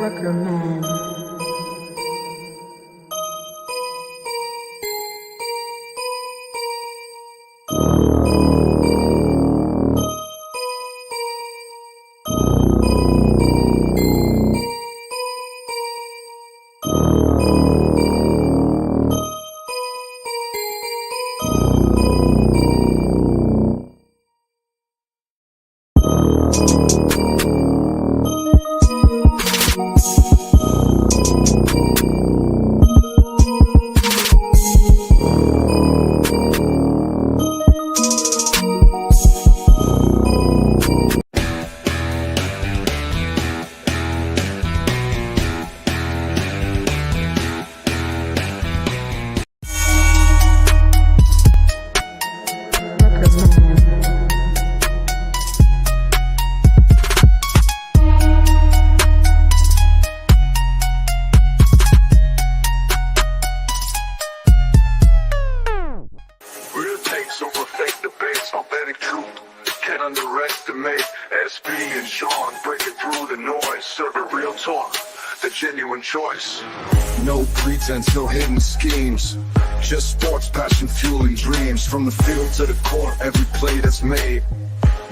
Ruckerman. Choice. No pretense, no hidden schemes. Just sports, passion, fueling dreams. From the field to the court, every play that's made.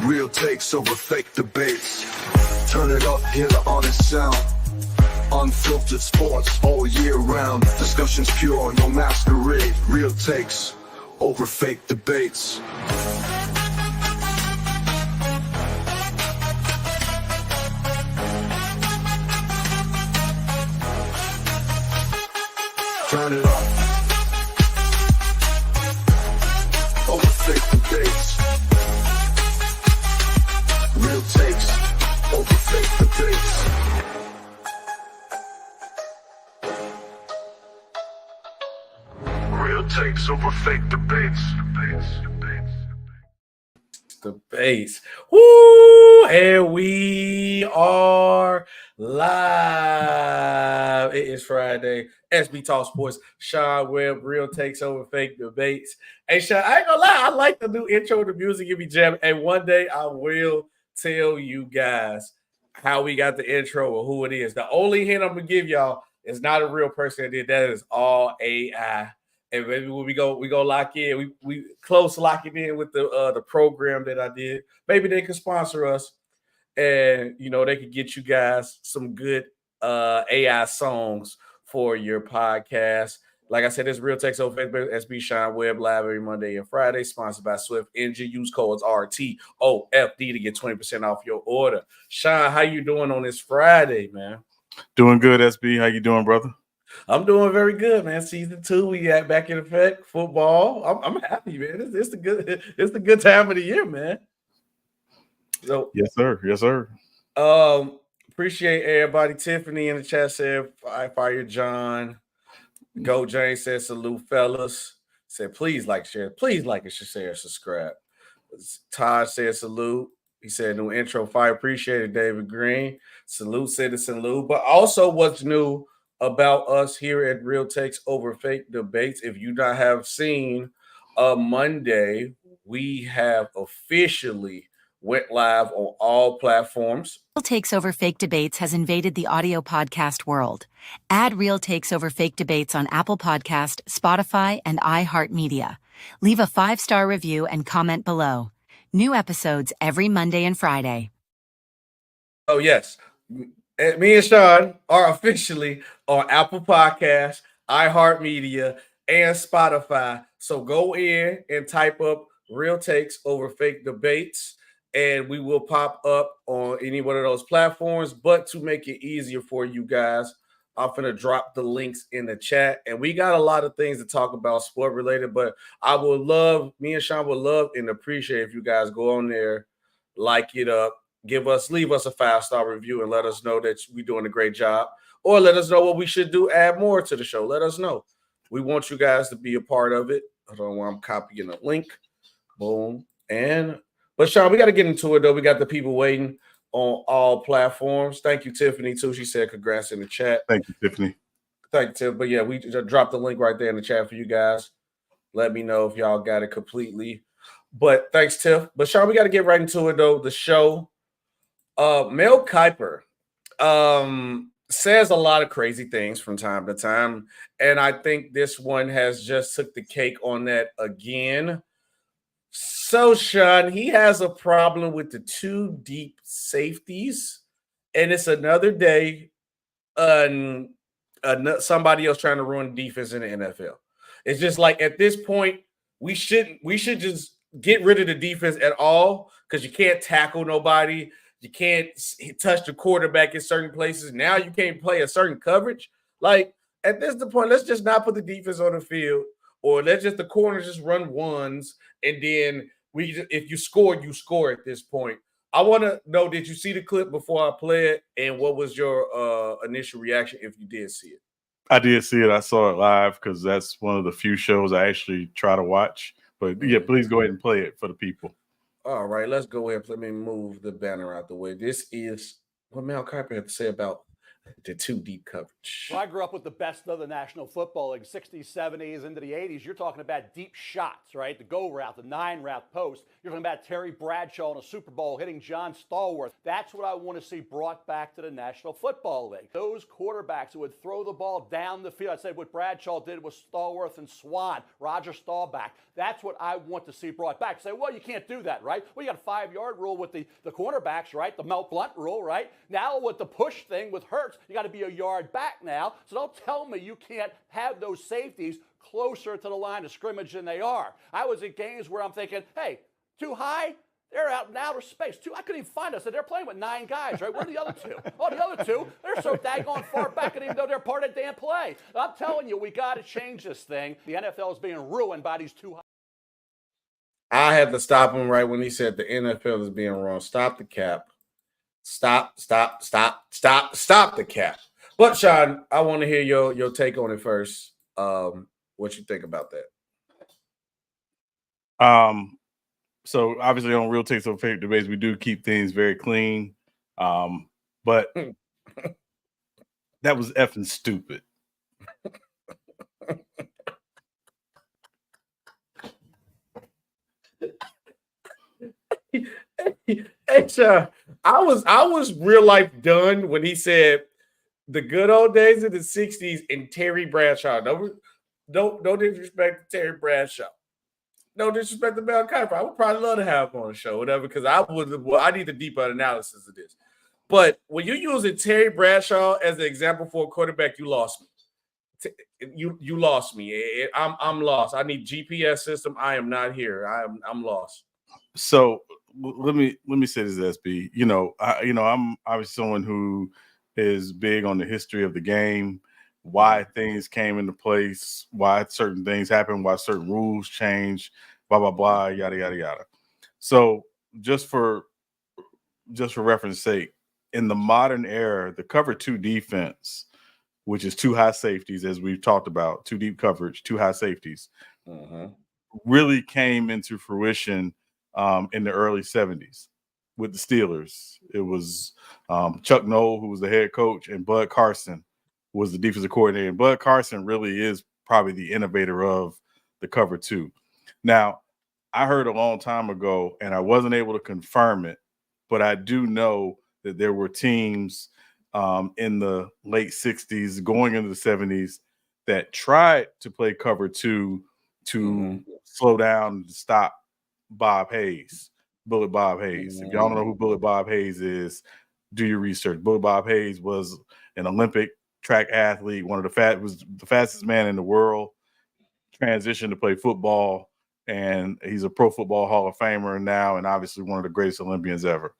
Real takes over fake debates. Turn it up, hear the honest sound. Unfiltered sports all year round. Discussions pure, no masquerade. Real takes over fake debates. Turn it up. Over fake debates. Real takes over fake debates. Real takes over fake debates. Debates. Woo! And we are live. It is Friday. SB Talk Sports. Sean Webb, Real Takes Over Fake Debates. Hey, Sean, I ain't gonna lie. I like the new intro to music. Give me jam. And one day I will tell you guys how we got the intro or who it is. The only hint I'm gonna give y'all is not a real person that did that. Is all AI. And maybe when we go lock in. We close locking in with the program that I did. Maybe they can sponsor us, and they could get you guys some good AI songs for your podcast. Like I said, this Real Text over Facebook, SB Sean Webb live every Monday and Friday, sponsored by Swift Engine. Use codes RTOFD to get 20% off your order. Sean, how you doing on this Friday, man? Doing good, SB. How you doing, brother? I'm doing very good, man. Season 2, we got back in effect. Football. I'm happy, man. It's the good time of the year, man. So yes, sir. Appreciate everybody. Tiffany in the chat said, "I fire John." Go James said, "Salute, fellas." Said, "Please like, share, please like and share, subscribe." Todd said, "Salute." He said, "New intro, fire." Appreciate it, David Green. Salute, citizen Lou. But also, what's new about us here at Real Takes Over Fake Debates? If you not have seen, Monday we have officially went live on all platforms. Real Takes Over Fake Debates has invaded the audio podcast world. Add Real Takes Over Fake Debates on Apple Podcast, Spotify, and iHeartMedia. Leave a 5-star review and comment below. New episodes every Monday and Friday. Oh, yes. Me and Sean are officially on Apple Podcasts, iHeartMedia, and Spotify. So go in and type up Real Takes Over Fake Debates, and we will pop up on any one of those platforms. But to make it easier for you guys, I'm going to drop the links in the chat. And we got a lot of things to talk about sport related, but me and Sean would love and appreciate if you guys go on there, like it up, leave us a 5-star review and let us know that we're doing a great job, or let us know what we should do, add more to the show. Let us know. We want you guys to be a part of it. I don't know why I'm copying a link. Boom. But Sean, we got to get into it though. We got the people waiting on all platforms. Thank you, Tiffany, too. She said congrats in the chat. Thank you, Tiffany. Thank you, Tiff. But yeah, we just dropped the link right there in the chat for you guys. Let me know if y'all got it completely. But thanks, Tiff. But Sean, we got to get right into it though. The show. Mel Kiper says a lot of crazy things from time to time. And I think this one has just took the cake on that again. So, Sean, he has a problem with the two deep safeties. And it's another day somebody else trying to run defense in the NFL. It's just like at this point, we should just get rid of the defense at all because you can't tackle nobody. You can't touch the quarterback in certain places. Now you can't play a certain coverage. Like at this point, let's just not put the defense on the field, or let's just the corners just run ones, and then if you score, you score at this point. I want to know, did you see the clip before I play it, and what was your initial reaction if you did see it? I did see it. I saw it live because that's one of the few shows I actually try to watch. But yeah, please go ahead and play it for the people. All right, let's go ahead. Let me move the banner out the way. This is what Mel Kiper had to say about the two deep coverage. Well, I grew up with the best of the National Football League, 60s, 70s, into the 80s. You're talking about deep shots, right? The go route, the 9-route post. You're talking about Terry Bradshaw in a Super Bowl hitting John Stallworth. That's what I want to see brought back to the National Football League. Those quarterbacks who would throw the ball down the field. I said what Bradshaw did with Stallworth and Swan, Roger Staubach. That's what I want to see brought back. Say, well, you can't do that, right? Well, you got a 5-yard rule with the cornerbacks, right? The Mel Blount rule, right? Now with the push thing with Hurts, you got to be a yard back now. So don't tell me you can't have those safeties closer to the line of scrimmage than they are. I was at games where I'm thinking, hey, too high? They're out in outer space. I couldn't even find us. They're playing with 9 guys, right? Where are the other 2? Oh, the other 2, they're so daggone far back, and even though they're part of the damn play. I'm telling you, we got to change this thing. The NFL is being ruined by these too high. I had to stop him right when he said the NFL is being wrong. Stop the cap. Stop the cap. But Sean, I want to hear your take on it first. What you think about that? So obviously on Real Takes Over Fake Debates, we do keep things very clean. But that was effing stupid. Hey, Sean, I was real life done when he said the good old days of the 60s and Terry Bradshaw. No disrespect to Terry Bradshaw. No disrespect to Mel Kiper. I would probably love to have him on the show, whatever, because I need a deeper analysis of this. But when you're using Terry Bradshaw as an example for a quarterback, you lost me. You lost me. I'm lost. I need GPS system. I am not here. I'm lost. So let me say this, SB. I'm obviously someone who is big on the history of the game, why things came into place, why certain things happen, why certain rules change, blah blah blah, yada yada yada. So just for reference sake, in the modern era, the cover 2 defense, which is 2 high safeties, as we've talked about, 2 deep coverage, 2 high safeties, really came into fruition in the early 70s with the Steelers. It was Chuck Noll, who was the head coach, and Bud Carson was the defensive coordinator. And Bud Carson really is probably the innovator of the cover 2. Now, I heard a long time ago, and I wasn't able to confirm it, but I do know that there were teams in the late 60s going into the 70s that tried to play cover 2 to slow down and stop Bob Hayes, Bullet Bob Hayes. If y'all don't know who Bullet Bob Hayes is, do your research. Bullet Bob Hayes was an Olympic track athlete, was the fastest man in the world, transitioned to play football, and he's a Pro Football Hall of Famer now, and obviously one of the greatest Olympians ever.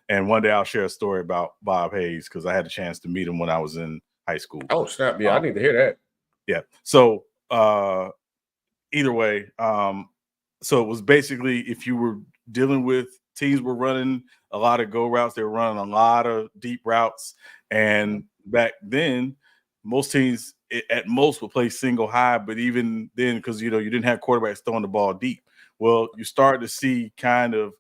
And one day I'll share a story about Bob Hayes because I had a chance to meet him when I was in high school. Oh, snap. Yeah, I need to hear that. Yeah. So either way, so it was basically if you were dealing with teams were running a lot of go routes, they were running a lot of deep routes. And back then, most teams at most would play single high, but even then, because you didn't have quarterbacks throwing the ball deep. Well, you started to see kind of,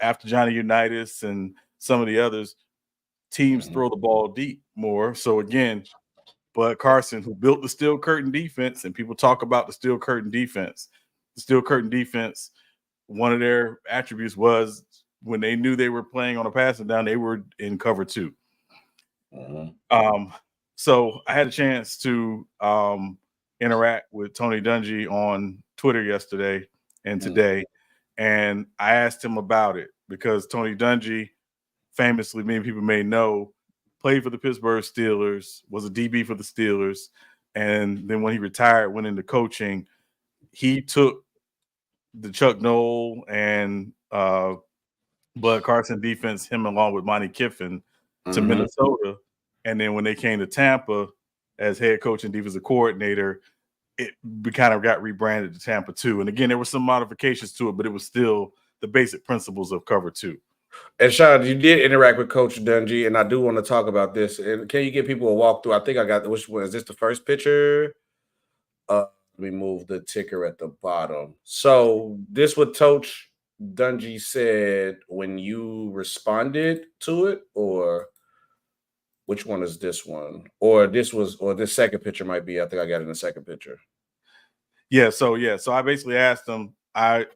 after Johnny Unitas and some of the others, teams throw the ball deep more. So again, Bud Carson, who built the Steel Curtain defense, and people talk about the Steel Curtain defense. The Steel Curtain defense, one of their attributes was when they knew they were playing on a passing down, they were in cover 2. So I had a chance to interact with Tony Dungy on Twitter yesterday and today, and I asked him about it because Tony Dungy, famously, many people may know, played for the Pittsburgh Steelers, was a DB for the Steelers, and then when he retired, went into coaching. He took the Chuck Noll and Bud Carson defense, him along with Monty Kiffin, to Minnesota. And then when they came to Tampa as head coach and defensive coordinator, we kind of got rebranded to Tampa 2. And again, there were some modifications to it, but it was still the basic principles of cover 2. And Sean, you did interact with Coach Dungy, and I do want to talk about this. And can you give people a walkthrough? I think I got, which one is this, the first picture? Let me move the ticker at the bottom. So this what Coach Dungy said when you responded to it, or which one is this one? Or this second picture might be. I think I got it in the second picture. So I basically asked him. I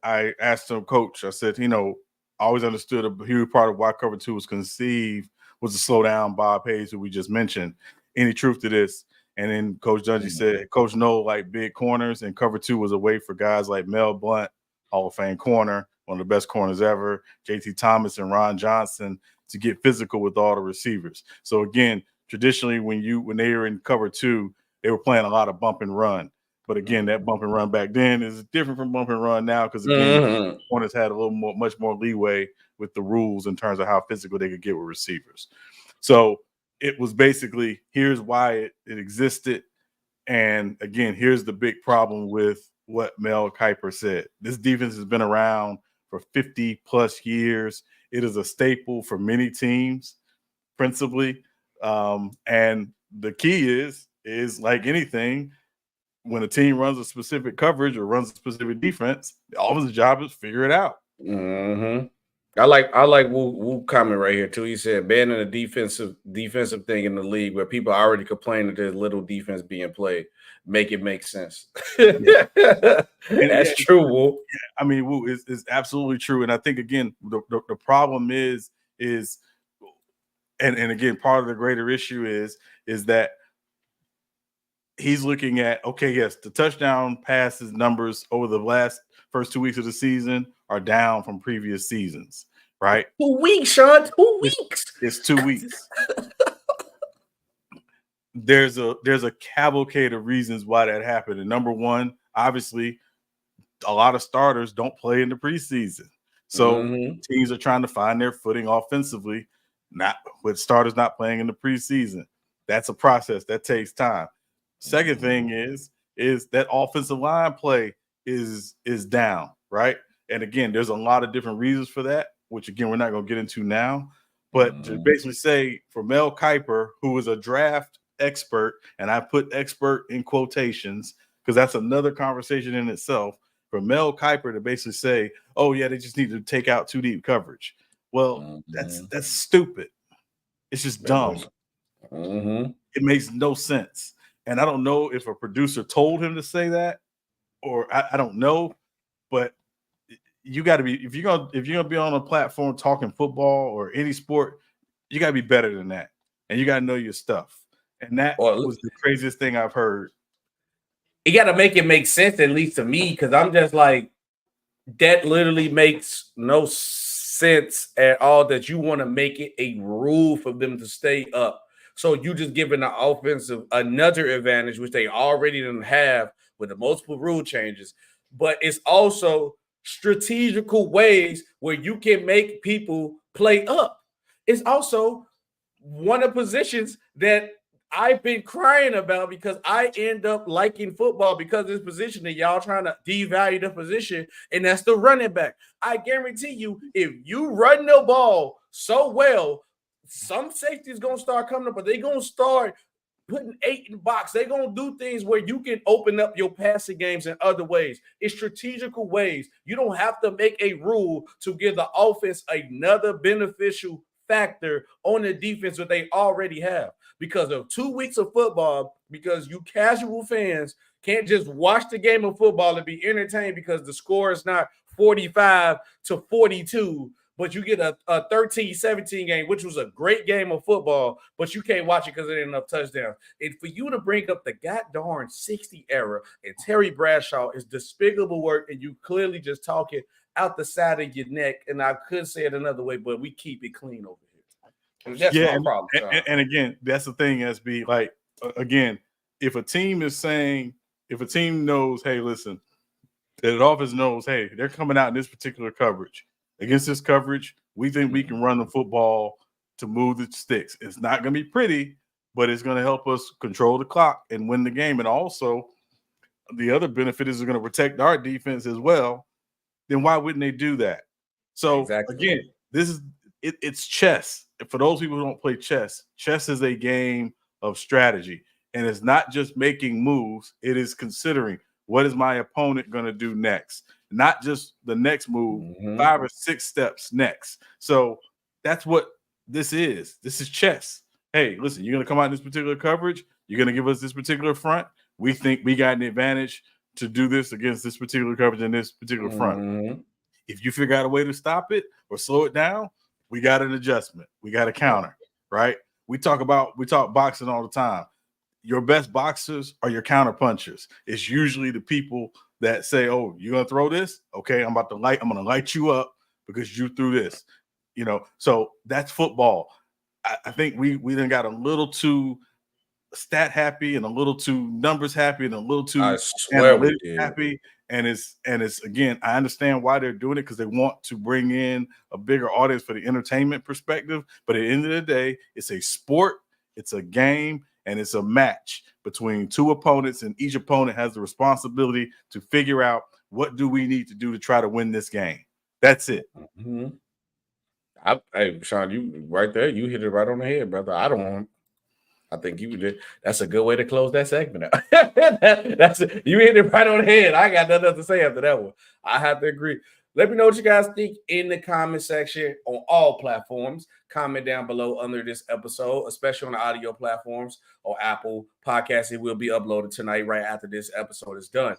asked him, Coach. I said, I always understood a huge part of why cover 2 was conceived was to slow down Bob Hayes, who we just mentioned. Any truth to this? And then Coach Dungy said, Coach Noll like big corners, and cover 2 was a way for guys like Mel Blount, Hall of Fame corner, one of the best corners ever, JT Thomas and Ron Johnson, to get physical with all the receivers. So again, traditionally when they were in cover 2, they were playing a lot of bump and run. But again, that bump and run back then is different from bump and run now because again, corners had much more leeway with the rules in terms of how physical they could get with receivers. So it was basically, here's why it existed. And again, here's the big problem with what Mel Kiper said. This defense has been around for 50 plus years. It is a staple for many teams, principally. And the key is like anything, when a team runs a specific coverage or runs a specific defense, the offensive job is figure it out. I like Wu comment right here too. He said banning a defensive thing in the league where people already complain that there's little defense being played. Make it make sense. That's true, Wu. Yeah, I mean, Wu is absolutely true. And I think again, the problem is and again, part of the greater issue is that he's looking at, okay, yes, the touchdown passes numbers over the first 2 weeks of the season are down from previous seasons, right? 2 weeks, Sean. 2 weeks. It's 2 weeks. There's a cavalcade of reasons why that happened. And number one, obviously, a lot of starters don't play in the preseason. So teams are trying to find their footing offensively, not with starters not playing in the preseason. That's a process that takes time. Second thing is that offensive line play is down, right? And again, there's a lot of different reasons for that, which again, we're not going to get into now. But to basically say for Mel Kiper, who is a draft expert, and I put expert in quotations because that's another conversation in itself, for Mel Kiper to basically say, oh, yeah, they just need to take out too deep coverage. Well, that's stupid. It's just dumb. It makes no sense. And I don't know if a producer told him to say that, or I don't know, but you got to be, if you're gonna be on a platform talking football or any sport, you got to be better than that, and you got to know your stuff. And that was the craziest thing I've heard. You got to make it make sense, at least to me, because I'm just like, that literally makes no sense at all. That you want to make it a rule for them to stay up. So you just giving the offensive another advantage, which they already didn't have with the multiple rule changes. But it's also strategical ways where you can make people play up. It's also one of the positions that I've been crying about because I end up liking football because of this position that y'all trying to devalue the position, and that's the running back. I guarantee you, if you run the ball so well, some safety is going to start coming up, but they're going to start putting 8 in the box. They're going to do things where you can open up your passing games in other ways. It's strategical ways. You don't have to make a rule to give the offense another beneficial factor on the defense that they already have. Because of 2 weeks of football, because you casual fans can't just watch the game of football and be entertained because the score is not 45-42, but you get a 13-17 game, which was a great game of football, but you can't watch it because there ain't enough touchdowns. And for you to bring up the goddamn 60 era and Terry Bradshaw is despicable work, and you clearly just talking out the side of your neck. And I could say it another way, but we keep it clean over here. That's my problem. And again, that's the thing, SB. Like, again, if a team knows, hey, listen, the offense knows, hey, they're coming out in this particular coverage. Against this coverage, we think we can run the football to move the sticks. It's not going to be pretty, but it's going to help us control the clock and win the game. And also, the other benefit is it's going to protect our defense as well. Then why wouldn't they do that? So, again, it's chess. For those people who don't play chess, chess is a game of strategy. And it's not just making moves. It is considering, what is my opponent going to do next? Not just the next move, 5 or 6 steps next. So that's what this is. This is chess. Hey, listen, you're going to come out in this particular coverage. You're going to give us this particular front. We think we got an advantage to do this against this particular coverage in this particular front. If you figure out a way to stop it or slow it down, we got an adjustment. We got a counter, right? We talk boxing all the time. Your best boxers are your counter punchers. It's usually the people that say, "Oh, you're gonna throw this? Okay, I'm gonna light you up because you threw this." So that's football. I think we then got a little too stat happy and a little too numbers happy and a little too analytics happy. And it's again, I understand why they're doing it, because they want to bring in a bigger audience for the entertainment perspective. But at the end of the day, it's a sport, it's a game, and it's a match between 2 opponents, and each opponent has the responsibility to figure out, what do we need to do to try to win this game. That's it. Hey, Sean, you right there. You hit it right on the head, brother. I think you did. That's a good way to close that segment out. You hit it right on the head. I got nothing else to say after that one. I have to agree. Let me know what you guys think in the comment section on all platforms. Comment down below under this episode, especially on the audio platforms or Apple Podcasts. It will be uploaded tonight right after this episode is done.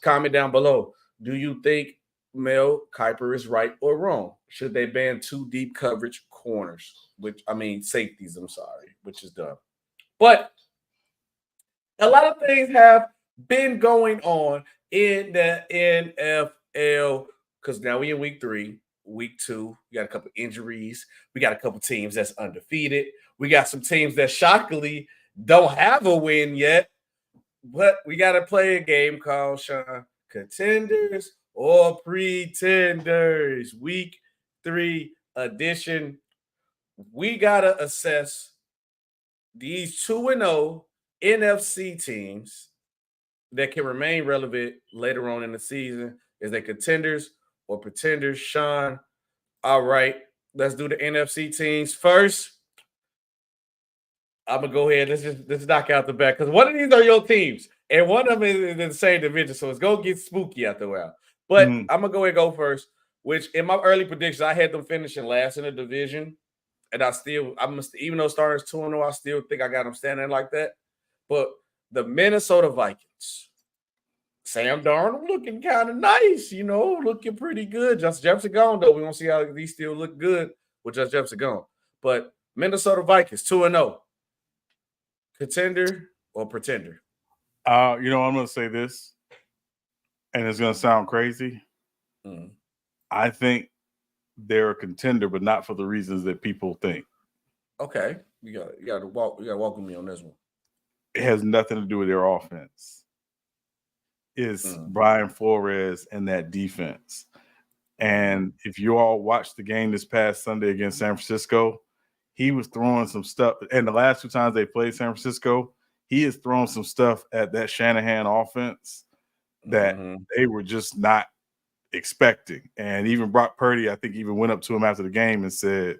Comment down below. Do you think Mel Kiper is right or wrong? Should they ban 2 deep coverage corners? Safeties, which is done. But a lot of things have been going on in the NFL, because now we're in week 3, week 2. We got a couple injuries. We got a couple teams that's undefeated. We got some teams that shockingly don't have a win yet. But we got to play a game called, Sean, Contenders or Pretenders. Week 3 edition. We got to assess these 2-0 NFC teams that can remain relevant later on in the season. Is they contenders or pretenders? Sean, all right, let's do the NFC teams first. I'm going to go ahead. Let's knock out the back, because one of these are your teams, and one of them is in the same division, so it's going to get spooky after a while. But I'm going to go ahead and go first, which in my early predictions, I had them finishing last in the division. And even though starters 2-0, I still think I got them standing like that. But the Minnesota Vikings, Sam Darnold looking kind of nice, looking pretty good. Justin Jefferson gone, though. We won't see how these still look good with Justin Jefferson gone. But Minnesota Vikings, 2-0. Contender or pretender? I'm going to say this, and it's going to sound crazy. I think they're a contender, but not for the reasons that people think. Okay, you got to walk with me on this one. It has nothing to do with their offense. It's Brian Flores and that defense. And if you all watched the game this past Sunday against San Francisco, he was throwing some stuff. And the last 2 times they played San Francisco, he is throwing some stuff at that Shanahan offense that they were just not expecting. And even Brock Purdy, I think, even went up to him after the game and said,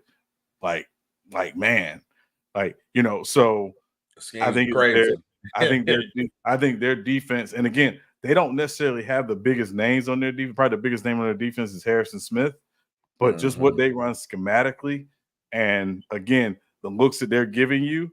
man, so I think crazy. I think their defense, and again, they don't necessarily have the biggest names on their defense. Probably the biggest name on their defense is Harrison Smith, but just what they run schematically, and again, the looks that they're giving you.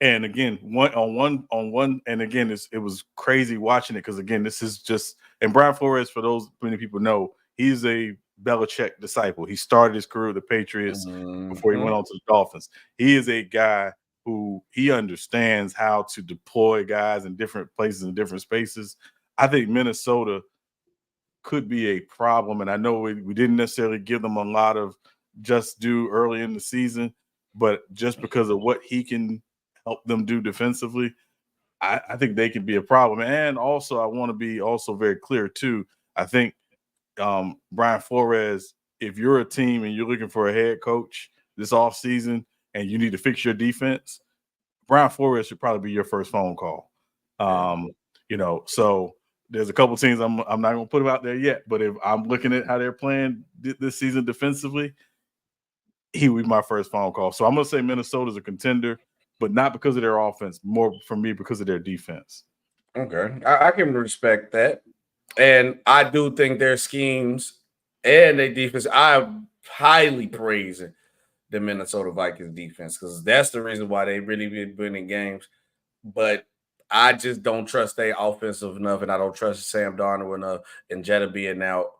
And again, one on one, and again, it was crazy watching it, because again, this is just, and Brian Flores, for those many people know, he's a Belichick disciple. He started his career with the Patriots before he went on to the Dolphins. He is a guy who he understands how to deploy guys in different places and different spaces. I think Minnesota could be a problem, and I know we didn't necessarily give them a lot of just due early in the season, but just because of what he can help them do defensively, I think they can be a problem. And also, I want to be also very clear too. I think Brian Flores, if you're a team and you're looking for a head coach this offseason and you need to fix your defense, Brian Flores should probably be your first phone call. So there's a couple teams I'm not going to put them out there yet, but if I'm looking at how they're playing this season defensively, he would be my first phone call. So I'm going to say Minnesota's a contender, but not because of their offense, more for me because of their defense. Okay. I can respect that. And I do think their schemes and their defense, I'm highly praising the Minnesota Vikings defense because that's the reason why they really been winning games. But I just don't trust their offensive enough, and I don't trust Sam Darnold enough and Jetta being out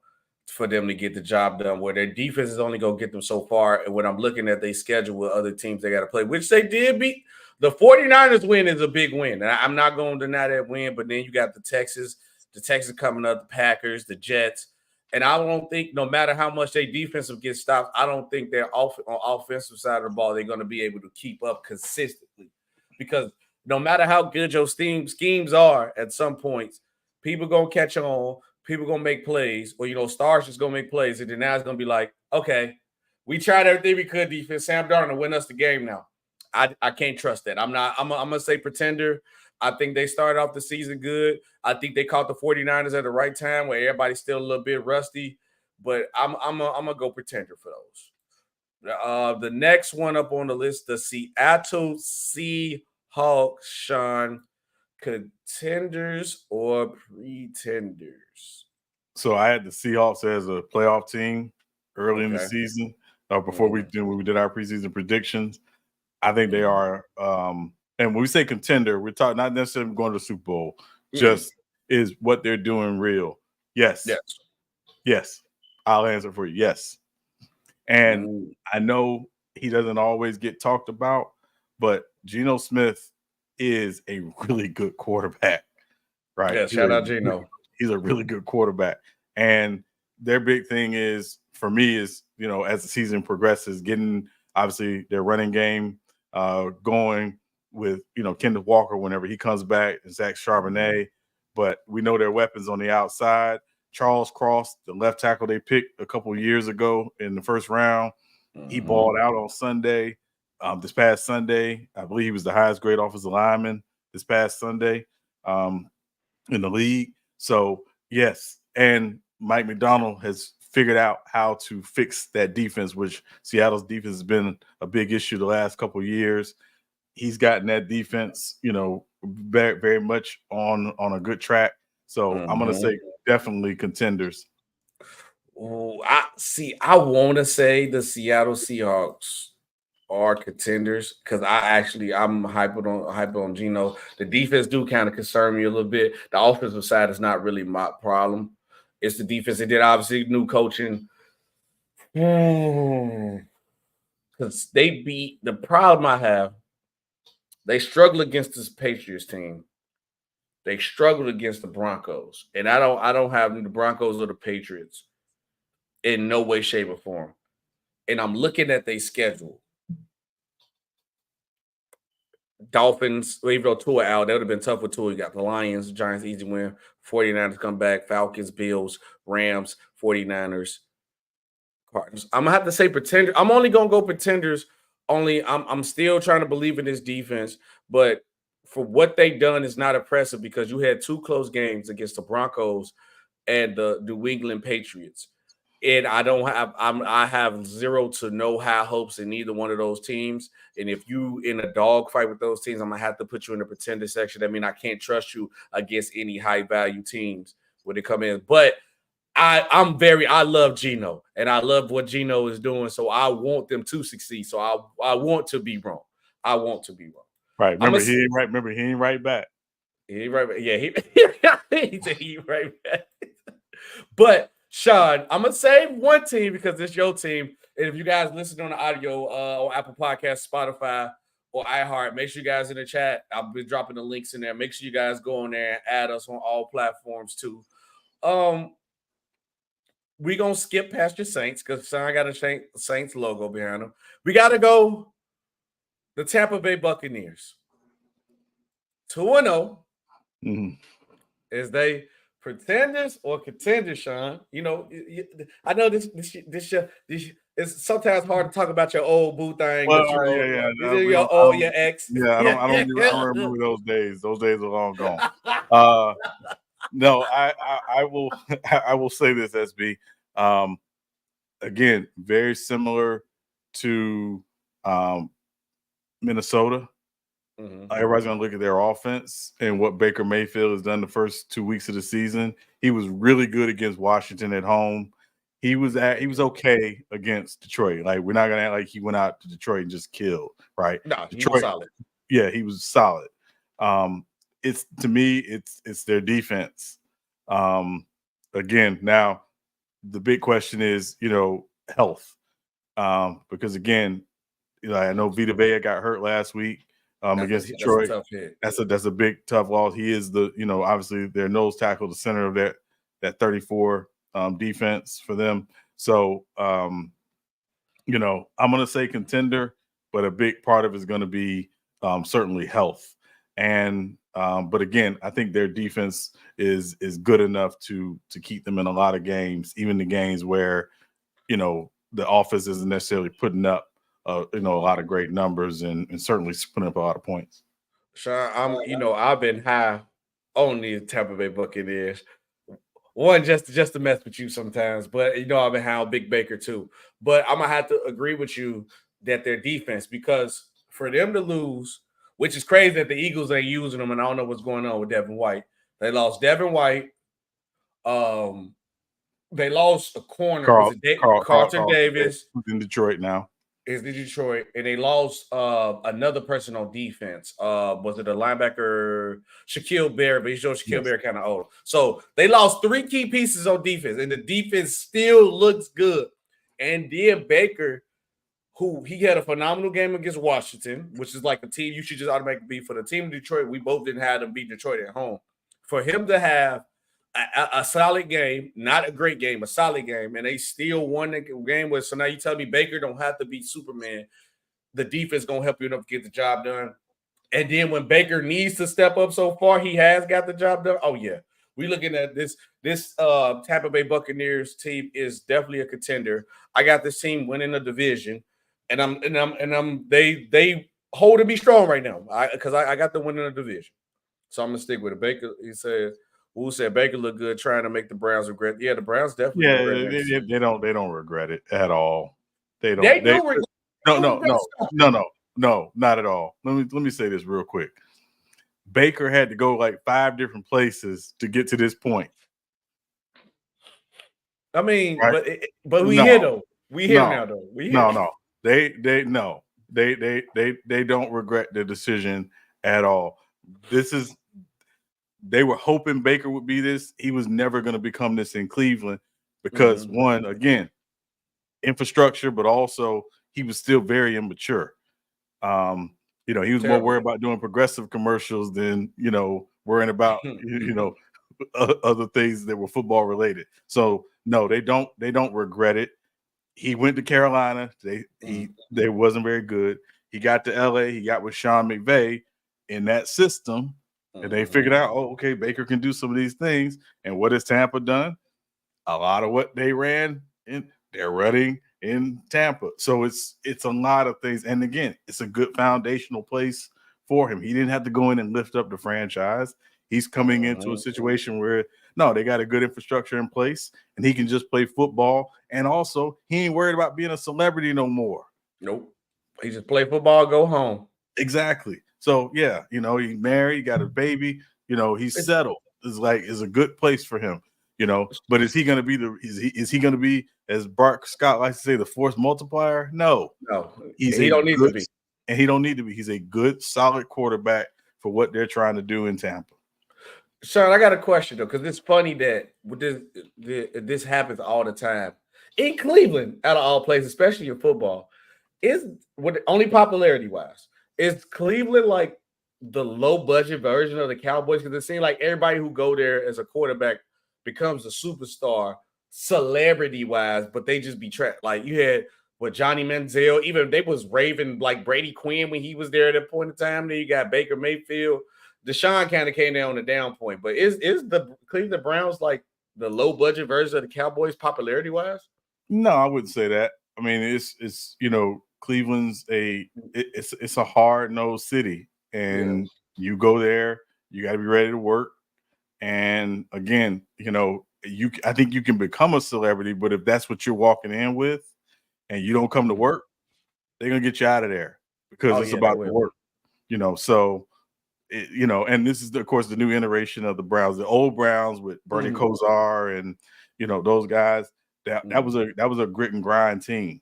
for them to get the job done, where their defense is only going to get them so far. And when I'm looking at their schedule with other teams they got to play, which they did beat, the 49ers win is a big win. And I'm not going to deny that win, but then you got the Texans coming up, the Packers, the Jets. And I don't think no matter how much their defensive gets stopped, I don't think they're on offensive side of the ball, they're going to be able to keep up consistently. Because no matter how good your schemes are at some points, people going to catch on, people going to make plays, or, stars just going to make plays. And then now it's going to be like, okay, we tried everything we could defense. Sam Darnold win us the game now. I can't trust that. I'm going to say pretender. I think they started off the season good. I think they caught the 49ers at the right time where everybody's still a little bit rusty. But I'm going to go pretender for those. The next one up on the list, the Seattle Seahawks, Sean, contenders or pretenders? So I had the Seahawks as a playoff team early in the season before we did our preseason predictions. I think they are and when we say contender, we're talking not necessarily going to the Super Bowl, just is what they're doing real. Yes. I'll answer for you. Yes. And I know he doesn't always get talked about, but Geno Smith is a really good quarterback, right? Yeah, shout out Geno. He's a really good quarterback. And their big thing is, for me, is, as the season progresses, getting obviously their running game going with, Kenneth Walker whenever he comes back, and Zach Charbonnet. But we know their weapons on the outside. Charles Cross, the left tackle they picked a couple of years ago in the first round, he balled out on Sunday. This past Sunday, I believe he was the highest grade offensive lineman this past Sunday in the league. So, yes, and Mike McDonald has figured out how to fix that defense, which Seattle's defense has been a big issue the last couple of years. He's gotten that defense, very, very much on a good track. So I'm going to say definitely contenders. I want to say the Seattle Seahawks are contenders because I'm hyped on Geno. The defense do kind of concern me a little bit. The offensive side is not really my problem. It's the defense. They did obviously new coaching. Because they beat the problem I have. They struggle against this Patriots team. They struggled against the Broncos. And I don't have the Broncos or the Patriots in no way, shape, or form. And I'm looking at their schedule. Dolphins, even though Tua out, that would have been tough with Tua. You got the Lions, Giants, easy win. 49ers come back. Falcons, Bills, Rams, 49ers, Cardinals. I'm going to have to say pretenders. I'm only going to go pretenders. I'm still trying to believe in this defense, but for what they've done is not impressive because you had two close games against the Broncos and the New England Patriots. And I have zero to no high hopes in either one of those teams. And if you in a dogfight with those teams, I'm gonna have to put you in the pretender section. I mean, I can't trust you against any high value teams when they come in. But I love Geno and I love what Geno is doing. So I want them to succeed. So I want to be wrong. Right. Remember, he ain't right. Remember, he ain't right back. He ain't right back. Yeah, he said he ain't right back. But Sean, I'm gonna save one team because it's your team. And if you guys listen on the audio on Apple Podcasts, Spotify, or iHeart, make sure you guys in the chat. I'll be dropping the links in there. Make sure you guys go on there and add us on all platforms too. We gonna skip past your Saints because Sean got a Saints logo behind him. We gotta go the Tampa Bay Buccaneers. 2-0. Is they pretenders or contenders, Sean? You know, I know this it's sometimes hard to talk about your old boo thing. Well, but your ex. Yeah, I don't remember those days. Those days are long gone. No, I will say this, SB. Again, very similar to Minnesota. Everybody's going to look at their offense and what Baker Mayfield has done the first 2 weeks of the season. He was really good against Washington at home. He was okay against Detroit. Like, we're not going to act like he went out to Detroit and just killed, right? No, Detroit, he was solid. Yeah, he was solid. To me, it's their defense. Again, now the big question is, health. Because again, I know Vita Vea got hurt last week against Detroit. That's a big tough loss. He is obviously their nose tackle, the center of that 34 defense for them. So I'm gonna say contender, but a big part of it is going to be certainly health. And but again, I think their defense is good enough to keep them in a lot of games, even the games where the offense isn't necessarily putting up a lot of great numbers and certainly putting up a lot of points. Sean, I've been high on the Tampa Bay Buccaneers. One, just to mess with you sometimes, but I've been high on Big Baker too. But I'm gonna have to agree with you that their defense, because for them to lose, which is crazy that the Eagles ain't using them, and I don't know what's going on with Devin White. They lost Devin White. They lost a corner. Carlton Davis in Detroit now. Is in Detroit, and they lost another person on defense. Was it a linebacker, Shaquille Barrett? But he's showing Shaquille Barrett kind of old. So they lost 3 key pieces on defense, and the defense still looks good. And then Baker, who he had a phenomenal game against Washington, which is like a team you should just automatically beat. For the team in Detroit, we both didn't have them beat Detroit at home. For him to have a solid game, not a great game, a solid game, and they still won the game with. So now you tell me Baker don't have to be Superman. The defense gonna help you enough to get the job done. And then when Baker needs to step up so far, he has got the job done. Oh yeah, we looking at this Tampa Bay Buccaneers team is definitely a contender. I got this team winning the division, and they holding me strong right now. Because I got them winning the division, so I'm gonna stick with it. Baker, he said. Who said Baker looked good trying to make the Browns regret? Yeah, the Browns definitely. Yeah, they don't regret it at all. They don't. No, not at all. Let me say this real quick. Baker had to go like 5 different places to get to this point. I mean, right? but we here though. We here now though. We here. No. They don't regret the decision at all. They were hoping Baker would be this. He was never going to become this in Cleveland because, one, again, infrastructure, but also he was still very immature. He was more worried about doing progressive commercials than, worrying about, other things that were football related. So, no, they don't regret it. He went to Carolina. They wasn't very good. He got to LA. He got with Sean McVay in that system. And they figured out, okay, Baker can do some of these things. And what has Tampa done? A lot of what they ran, they're running in Tampa. So it's a lot of things. And again, it's a good foundational place for him. He didn't have to go in and lift up the franchise. He's coming into a situation where, they got a good infrastructure in place, and he can just play football. And also, he ain't worried about being a celebrity no more. Nope. He just play football, go home. Exactly. So yeah, he's married, got a baby, he's settled. It's a good place for him, But is he going to be is he going to be, as Bart Scott likes to say, the force multiplier? No. He don't need to be, and he don't need to be. He's a good, solid quarterback for what they're trying to do in Tampa. Sean, I got a question though, because it's funny that with this happens all the time in Cleveland, out of all places, especially in football. Is what only popularity wise is Cleveland like the low budget version of the Cowboys? Because it seems like everybody who go there as a quarterback becomes a superstar celebrity wise, but they just be trapped. Like you had with Johnny Manziel, even they was raving like Brady Quinn when he was there at that point in time. Then you got Baker Mayfield. Deshaun kind of came down on the down point, but is the Cleveland Browns like the low budget version of the Cowboys popularity wise? No, I wouldn't say that. I mean, it's Cleveland's it's a hard-nosed city, and you go there, you got to be ready to work. And again, I think you can become a celebrity, but if that's what you're walking in with, and you don't come to work, they're gonna get you out of there because it's about the work. So. And this is, of course, the new iteration of the Browns, the old Browns with Bernie Kosar and those guys. That was a grit and grind team.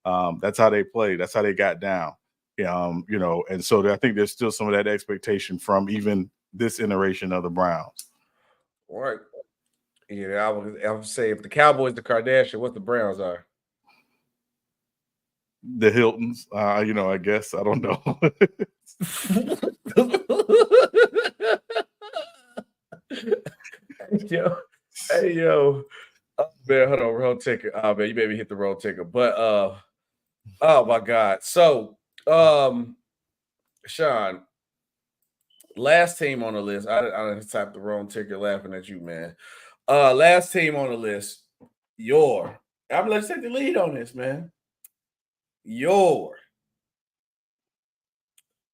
That's how they played. That's how they got down. And so I think there's still some of that expectation from even this iteration of the Browns. All right. Yeah, I would say if the Cowboys, the Kardashian, what the Browns are. The Hiltons, I guess. I don't know. Hey yo. Oh, man, hold on, wrong ticket. Oh man, you made me hit the wrong ticket. But oh my God. So Sean, last team on the list. I typed the wrong ticket laughing at you, man. Last team on the list, I'm gonna let you take the lead on this, man. Your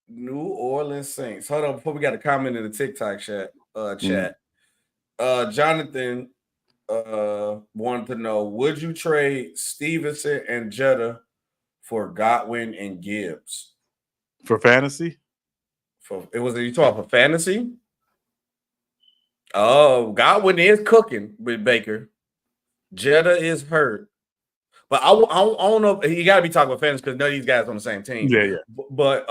New Orleans Saints. Hold on, before we got a comment in the TikTok chat. Jonathan wanted to know: would you trade Stevenson and Jetta for Godwin and Gibbs for fantasy? You talking for fantasy? Oh, Godwin is cooking with Baker. Jetta is hurt. But I don't know. You got to be talking about fantasy because none of these guys on the same team. Yeah. But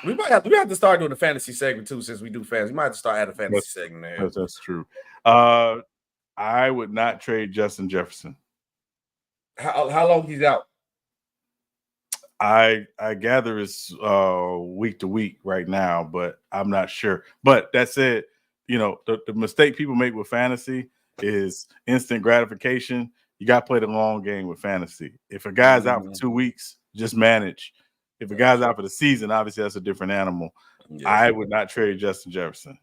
we have to start doing the fantasy segment too, since we do fantasy. We might have to start adding a fantasy segment there. That's true. I would not trade Justin Jefferson. How long he's out? I gather it's week to week right now, but I'm not sure. But that said, the mistake people make with fantasy is instant gratification. You got to play the long game with fantasy. If a guy's out for 2 weeks, just manage. If a guy's out for the season, obviously that's a different animal. Yeah. I would not trade Justin Jefferson.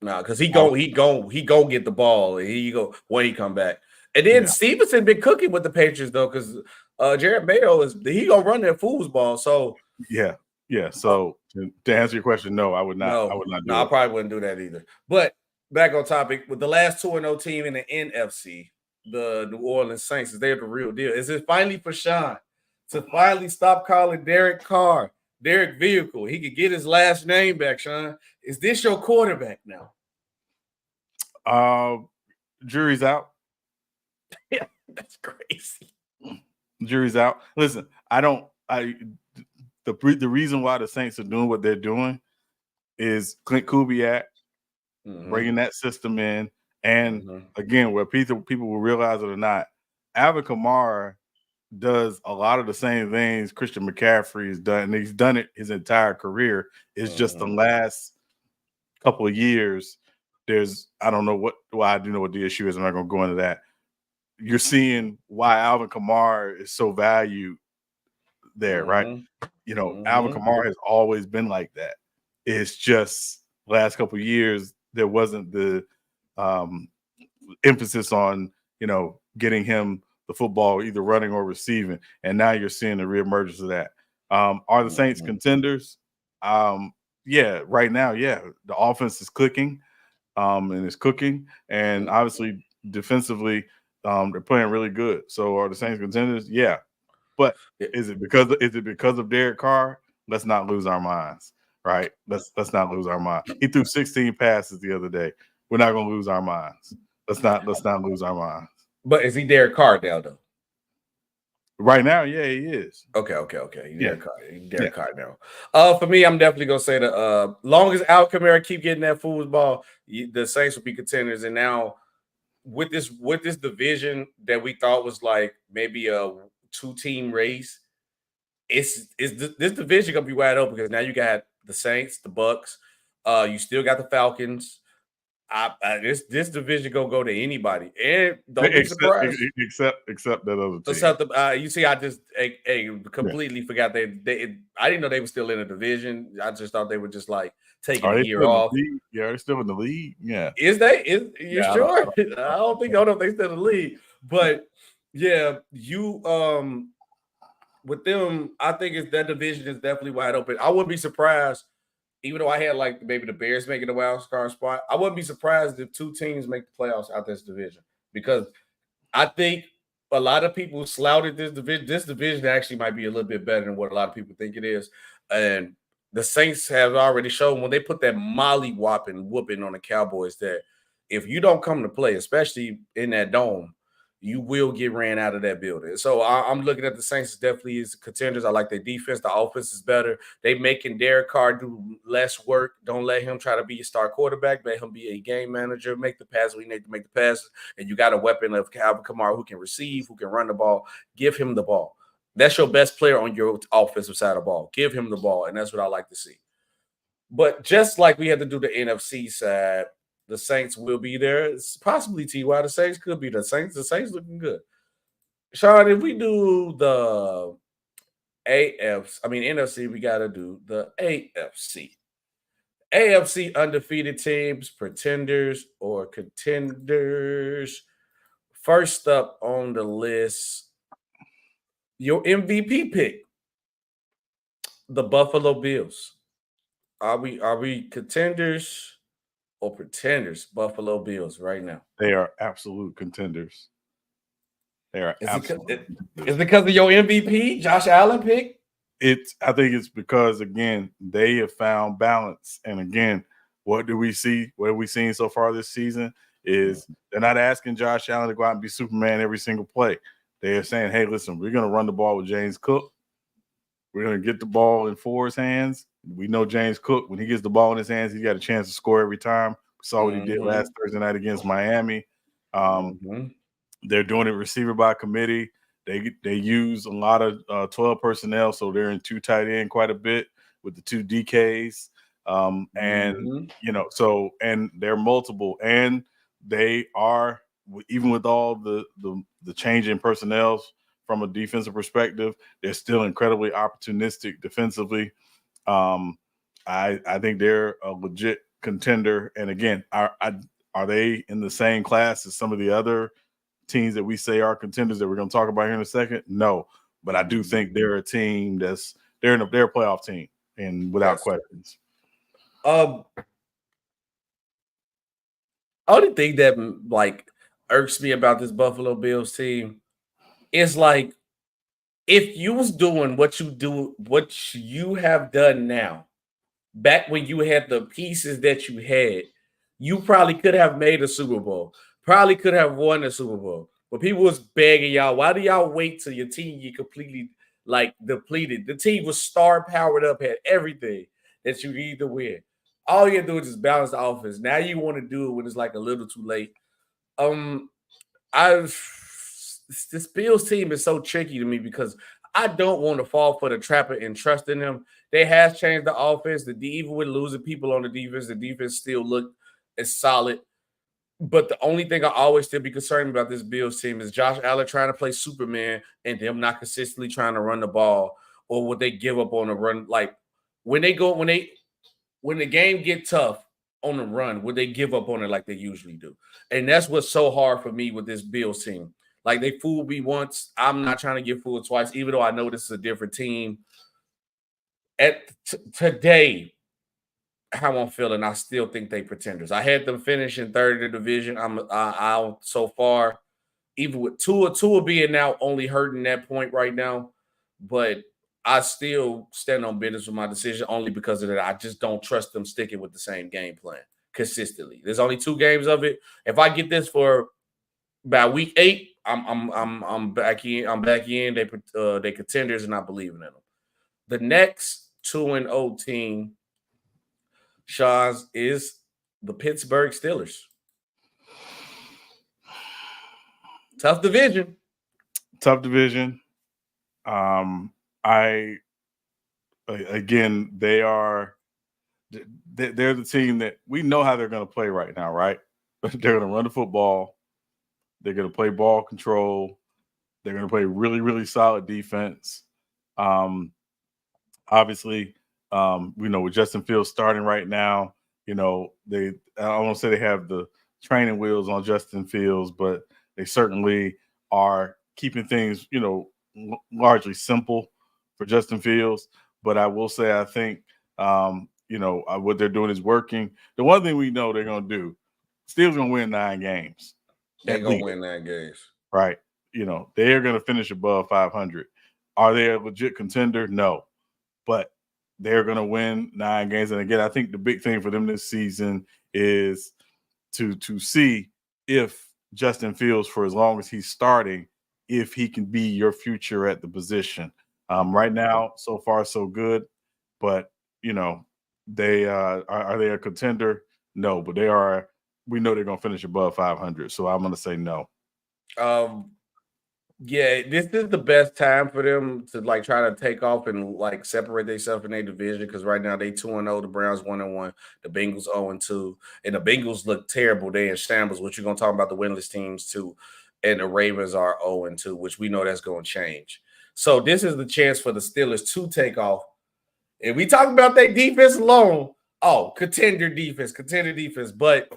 No, because he go get the ball and he go when he come back. And then Stevenson been cooking with the Patriots though, because Jared Mayo he gonna run that foosball. So yeah. So to answer your question, no, I would not. No, I would not do I probably wouldn't do that either. But back on topic with the last 2-0 team in the NFC. The New Orleans Saints, they're the real deal. Is it finally for Sean to finally stop calling Derek Carr Derek Vehicle? He could get his last name back, Sean. Is this your quarterback now? Jury's out. Yeah, that's crazy. Jury's out. Listen, the reason why the Saints are doing what they're doing is Clint Kubiak bringing that system in. And again, where people will realize it or not, Alvin Kamara does a lot of the same things Christian McCaffrey has done, and he's done it his entire career. It's just the last couple of years, I don't know what I do know what the issue is. I'm not going to go into that. You're seeing why Alvin Kamara is so valued there, right? Alvin Kamara has always been like that. It's just last couple of years, there wasn't the emphasis on, getting him the football, either running or receiving. And now you're seeing the reemergence of that. Are the Saints contenders? Yeah, right now, yeah. The offense is clicking and it's cooking. And obviously, defensively, they're playing really good. So are the Saints contenders? Yeah. But is it because of Derek Carr? Let's not lose our minds, right? Let's not lose our mind. He threw 16 passes the other day. We're not going to lose our minds. Let's not lose our minds. But is he Derek Carr now, though? Right now, yeah, he is. Okay. Yeah. Derek Carr now. For me, I'm definitely gonna say the long as Al Kamara keep getting that foosball, the Saints will be contenders. And now with this division that we thought was like maybe a 2-team race, this division gonna be wide open because now you got the Saints, the Bucks, you still got the Falcons. This division gonna go to anybody, and don't be surprised. Except that other team. Except you see, I just completely forgot I didn't know they were still in the division. I just thought they were just like taking a year off. Yeah, they're still in the league. Yeah, you sure? I don't know if they still in the league, but yeah, you with them, I think that division is definitely wide open. I wouldn't be surprised. Even though I had like maybe the Bears making the wild card spot, I wouldn't be surprised if 2 teams make the playoffs out this division because I think a lot of people slouted this division. This division actually might be a little bit better than what a lot of people think it is. And the Saints have already shown when they put that whooping on the Cowboys that if you don't come to play, especially in that dome, you will get ran out of that building. So I'm looking at the Saints definitely as contenders. I like their defense. The offense is better. They making Derek Carr do less work. Don't let him try to be a star quarterback. Let him be a game manager. Make the pass when you need to make the passes. And you got a weapon of Alvin Kamara who can receive, who can run the ball. Give him the ball. That's your best player on your offensive side of the ball. Give him the ball, and that's what I like to see. But just like we had to do the NFC side, the Saints will be there. It's possibly T.Y. The Saints could be the Saints. The Saints looking good. Sean, if we do the NFC, we got to do the AFC. AFC undefeated teams, pretenders or contenders. First up on the list, your MVP pick, the Buffalo Bills. Are we contenders or pretenders? Buffalo Bills right now. They are absolute contenders. They are absolute. Is it because of your MVP, Josh Allen pick? I think it's because again they have found balance, and again, what do we see? What have we seen so far this season? Is they're not asking Josh Allen to go out and be Superman every single play. They are saying, "Hey, listen, we're going to run the ball with James Cook. We're going to get the ball in Ford's hands. We know James Cook, when he gets the ball in his hands, he's got a chance to score every time. We saw what he did last Thursday night against Miami. They're doing it receiver by committee. They use a lot of 12 personnel, so they're in 2 tight end quite a bit with the 2 DKs. And they're multiple, and they are, even with all the change in personnel from a defensive perspective, they're still incredibly opportunistic defensively. I think they're a legit contender. And again, are they in the same class as some of the other teams that we say are contenders that we're going to talk about here in a second? No, but I do think they're a team they're a playoff team, and without questions. Only thing that like irks me about this Buffalo Bills team is like, if you was doing what you have done now, back when you had the pieces that you had, you probably could have made a Super Bowl, probably could have won a Super Bowl. But people was begging y'all, why do y'all wait till your team get completely like depleted? The team was star powered up, had everything that you need to win. All you have to do is just balance the offense. Now you want to do it when it's like a little too late. This Bills team is so tricky to me because I don't want to fall for the trap and trust in them. They have changed the offense. Even with losing people on the defense still looked as solid. But the only thing I always still be concerned about this Bills team is Josh Allen trying to play Superman and them not consistently trying to run the ball, or would they give up on the run? Like when the game get tough on the run, would they give up on it like they usually do? And that's what's so hard for me with this Bills team. Like, they fooled me once. I'm not trying to get fooled twice, even though I know this is a different team. Today, how I'm feeling, I still think they pretenders. I had them finish in third in the division. I'm so far, even with Tua being now only hurting that point right now, but I still stand on business with my decision only because of that. I just don't trust them sticking with the same game plan consistently. There's only 2 games of it. If I get this for by week 8, I'm back in. I'm back in. They contenders and not believing in them. The next 2-0 team, Shaw's, is the Pittsburgh Steelers. Tough division. Again, they're the team that we know how they're going to play right now, right? They're going to run the football. They're going to play ball control. They're going to play really, really solid defense. Obviously, with Justin Fields starting right now, I don't want to say they have the training wheels on Justin Fields, but they certainly are keeping things, largely simple for Justin Fields. But I will say, I think, what they're doing is working. The one thing we know they're going to do, Steelers going to win 9 games. They're going to win 9 games. Right. They are going to finish above 500. Are they a legit contender? No. But they're going to win 9 games. And again, I think the big thing for them this season is to see if Justin Fields, for as long as he's starting, if he can be your future at the position. Right now, so far, so good. But, they are they a contender? No, but they are. We know they're going to finish above 500. So I'm going to say no. Yeah, this is the best time for them to try to take off and separate themselves in their division, because right now they 2-0, the Browns 1-1, the Bengals 0-2, and the Bengals look terrible. They in shambles, which you're gonna talk about the winless teams too, and the Ravens are 0-2, which we know that's gonna change. So this is the chance for the Steelers to take off. And we talk about their defense alone. Oh, contender defense, but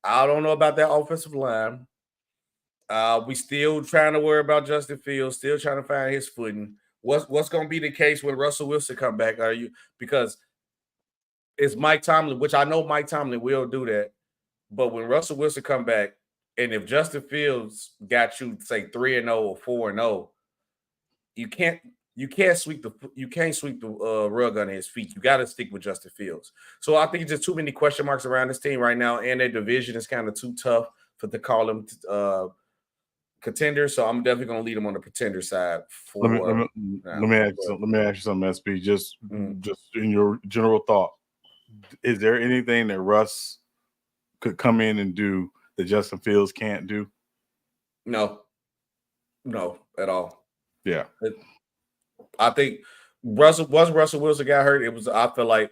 I don't know about that offensive line. We still trying to worry about Justin Fields, still trying to find his footing. What's going to be the case when Russell Wilson come back? Because it's Mike Tomlin, which I know Mike Tomlin will do that. But when Russell Wilson come back, and if Justin Fields got you say 3-0 or 4-0, you can't sweep the rug under his feet. You got to stick with Justin Fields. So I think it's just too many question marks around this team right now, and their division is kind of too tough to call them contender. So I'm definitely going to lead them on the pretender side. Let me ask you something, SB. Just in your general thought, is there anything that Russ could come in and do that Justin Fields can't do? No, at all. Yeah, I think Russell Wilson got hurt, I feel like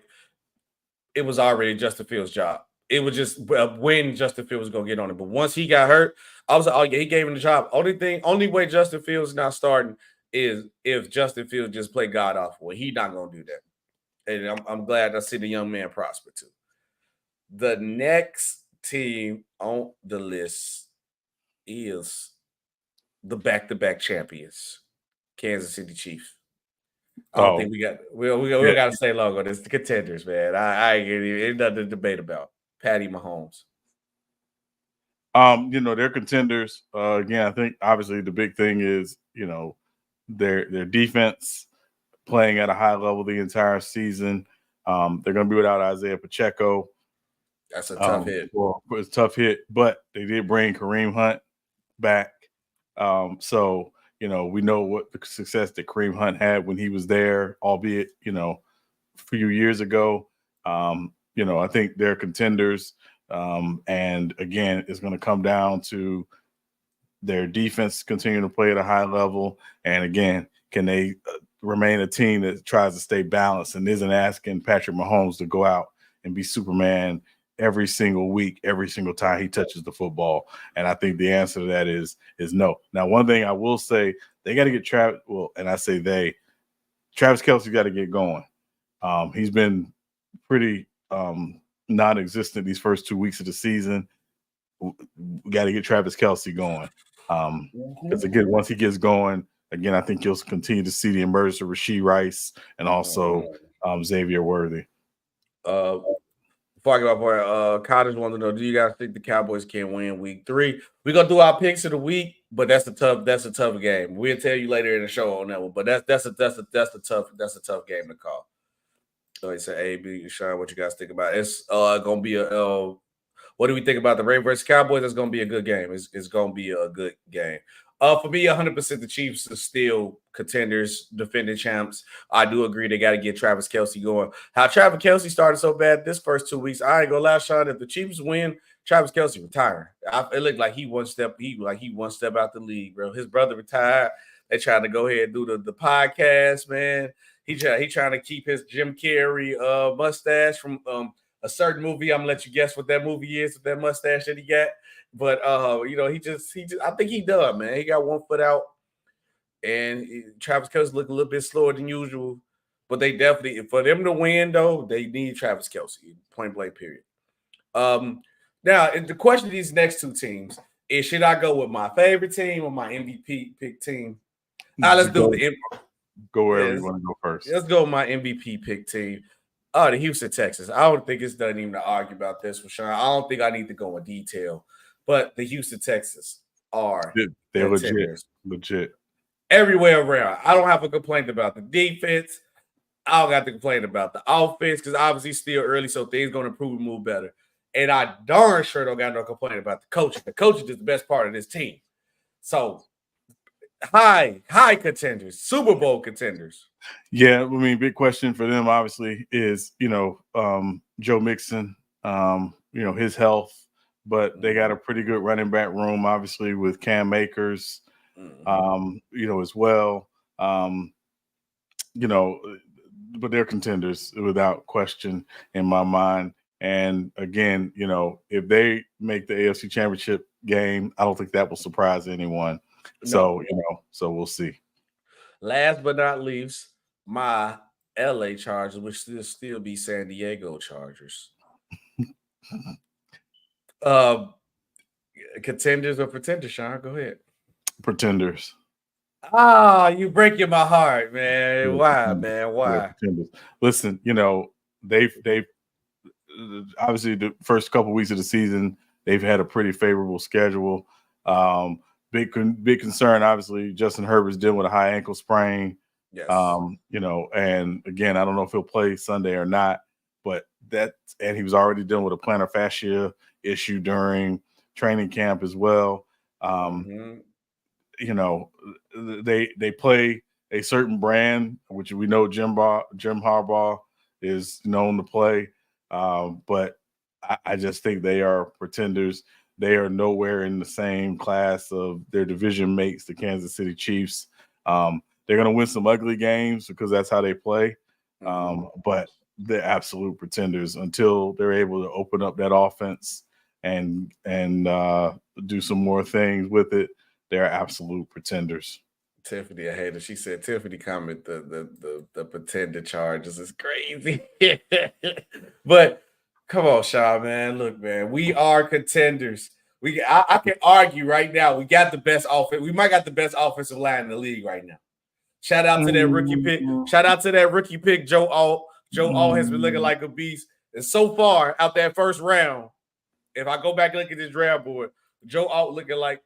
it was already Justin Fields' job. It was just when Justin Fields was going to get on it. But once he got hurt, I was like, oh, yeah, he gave him the job. Only way Justin Fields is not starting is if Justin Fields just play God awful. He's not going to do that. And I'm glad I see the young man prosper too. The next team on the list is the back-to-back champions, Kansas City Chiefs. I don't think we got to stay long on this. The contenders, man. I ain't nothing to debate about. Patty Mahomes. They're contenders. Again, I think obviously the big thing is, their defense playing at a high level the entire season. They're going to be without Isaiah Pacheco. That's a tough hit. Well, it's a tough hit, but they did bring Kareem Hunt back. So, we know what the success that Kareem Hunt had when he was there, albeit, a few years ago. I think they're contenders. And again, it's going to come down to their defense continuing to play at a high level. And again, can they remain a team that tries to stay balanced and isn't asking Patrick Mahomes to go out and be Superman every single week, every single time he touches the football? And I think the answer to that is no. Now, one thing I will say, they got to get Travis. Well, and I say Travis Kelce got to get going. He's been pretty non-existent these first 2 weeks of the season. We got to get Travis Kelce going. Because again, once he gets going, again, I think you'll continue to see the emergence of Rashee Rice and also Xavier Worthy. Before I get my point, Cottage wanted to know, do you guys think the Cowboys can win week 3? We're gonna do our picks of the week, but that's a tough game. We'll tell you later in the show on that one. But that's a tough game to call. So he said, A, B, Sean, what you guys think about it? It's gonna be well, What do we think about the Ravens versus Cowboys? It's going to be a good game. It's going to be a good game. For me, 100% the Chiefs are still contenders, defending champs. I do agree they got to get Travis Kelce going. How Travis Kelce started so bad this first 2 weeks, I ain't gonna lie, Sean. If the Chiefs win, Travis Kelce retiring. It looked like he one step out the league, bro. His brother retired. They trying to go ahead and do the podcast, man. He trying to keep his Jim Carrey mustache from a certain movie. I'm gonna let you guess what that movie is with that mustache that he got. But he just I think he done, man. He got 1 foot out, and Travis Kelce look a little bit slower than usual. But they definitely, for them to win though, they need Travis Kelce, point blank, period. Now the question of these next 2 teams is: should I go with my favorite team or my MVP pick team? Let's do it. Go wherever you want to go first. Let's go with my MVP pick team. The Houston Texans. I don't think it's done even to argue about this with Sean. I don't think I need to go in detail. But the Houston Texans are they're legit everywhere around. I don't have a complaint about the defense. I don't got to complain about the offense because obviously still early, so things going to improve and move better. And I darn sure don't got no complaint about the coaching. The coaching is the best part of this team. So high contenders, Super Bowl contenders. Yeah, I mean, big question for them obviously is Joe Mixon, his health. But they got a pretty good running back room, obviously, with Cam Akers, as well. But they're contenders without question in my mind. And again, if they make the AFC Championship game, I don't think that will surprise anyone. No. So we'll see. Last but not least, my LA Chargers, which still be San Diego Chargers. Contenders or pretenders, Sean? Go ahead. Pretenders. You breaking my heart, man. Yeah, why, man? Why? Yeah, listen, they've obviously the first couple weeks of the season, they've had a pretty favorable schedule. Big concern, obviously, Justin Herbert's dealing with a high ankle sprain. Yes. And again, I don't know if he'll play Sunday or not, but and he was already dealing with a plantar fascia issue during training camp as well. They play a certain brand, which we know Jim Harbaugh is known to play. But I just think they are pretenders. They are nowhere in the same class of their division mates, the Kansas City Chiefs. They're going to win some ugly games because that's how they play. But they're absolute pretenders until they're able to open up that offense and do some more things with it. They're absolute pretenders. Tiffany, a hater. She said Tiffany comment the pretender charges is crazy. But come on, Sean, man. Look, man, we are contenders. I can argue right now. We got the best offense. We might got the best offensive line in the league right now. Shout out to that rookie pick. Shout out to that rookie pick, Joe Alt. Joe Alt has been looking like a beast. And so far, out that first round, if I go back and look at this draft board, Joe Alt looking like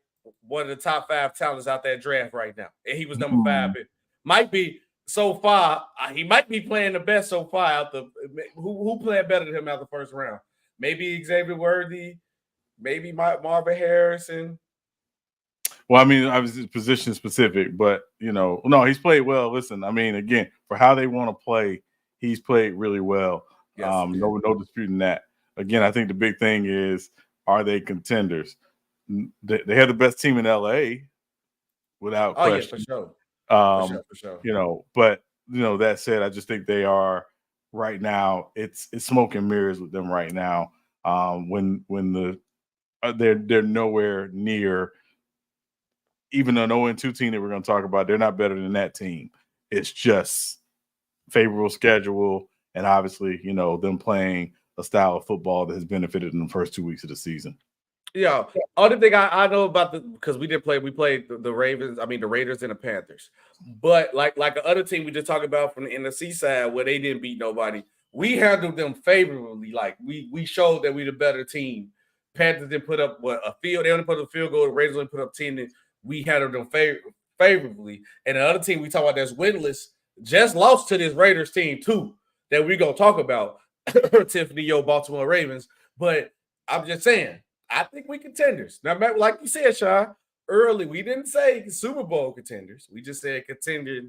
one of the top 5 talents out that draft right now. And he was number 5. It might be so far. He might be playing the best so far out the who played better than him out the first round. Maybe Xavier Worthy, maybe Marvin Harrison. Well, I mean, obviously position specific, but no, he's played well. Listen, I mean, again, for how they want to play, he's played really well. Yes, no disputing that. Again, I think the big thing is, are they contenders? They have the best team in LA, without question. Yeah, for sure. But that said, I just think they are right now. It's smoke and mirrors with them right now. When they're nowhere near. Even an 0-2 team that we're going to talk about, they're not better than that team. It's just favorable schedule, and obviously, them playing a style of football that has benefited in the first 2 weeks of the season. Yeah. Other thing I know about because we played the Ravens, the Raiders and the Panthers. But like the other team we just talked about from the NFC side where they didn't beat nobody, we handled them favorably. Like we showed that we're the better team. Panthers didn't put up they only put up a field goal, the Raiders only put up 10. We handled them favorably. And the other team we talk about that's winless just lost to this Raiders team too that we're going to talk about, Tiffany, Baltimore Ravens. But I'm just saying, I think we contenders. Now, like you said, Sean, early, we didn't say Super Bowl contenders. We just said contender,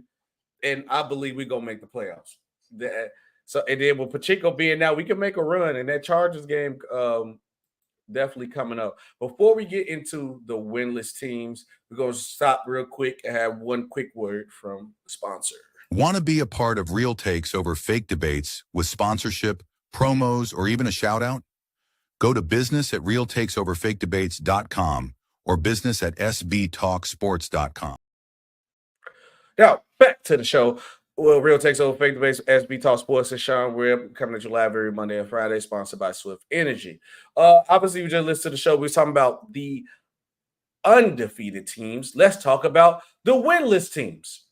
and I believe we're going to make the playoffs. So, and then with Pacheco being now, we can make a run, and that Chargers game definitely coming up. Before we get into the winless teams, we're going to stop real quick and have one quick word from the sponsor. Want to be a part of Real Takes Over Fake Debates with sponsorship, promos, or even a shout-out? Go to business@realtakesoverfakedebates.com or business@SBtalksports.com. Now, back to the show. Well, Real Takes Over Fake Debates, SB Talk Sports, and Sean Webb coming to you live every Monday and Friday, sponsored by Swift Energy. Obviously, we just listened to the show. We were talking about the undefeated teams. Let's talk about the winless teams.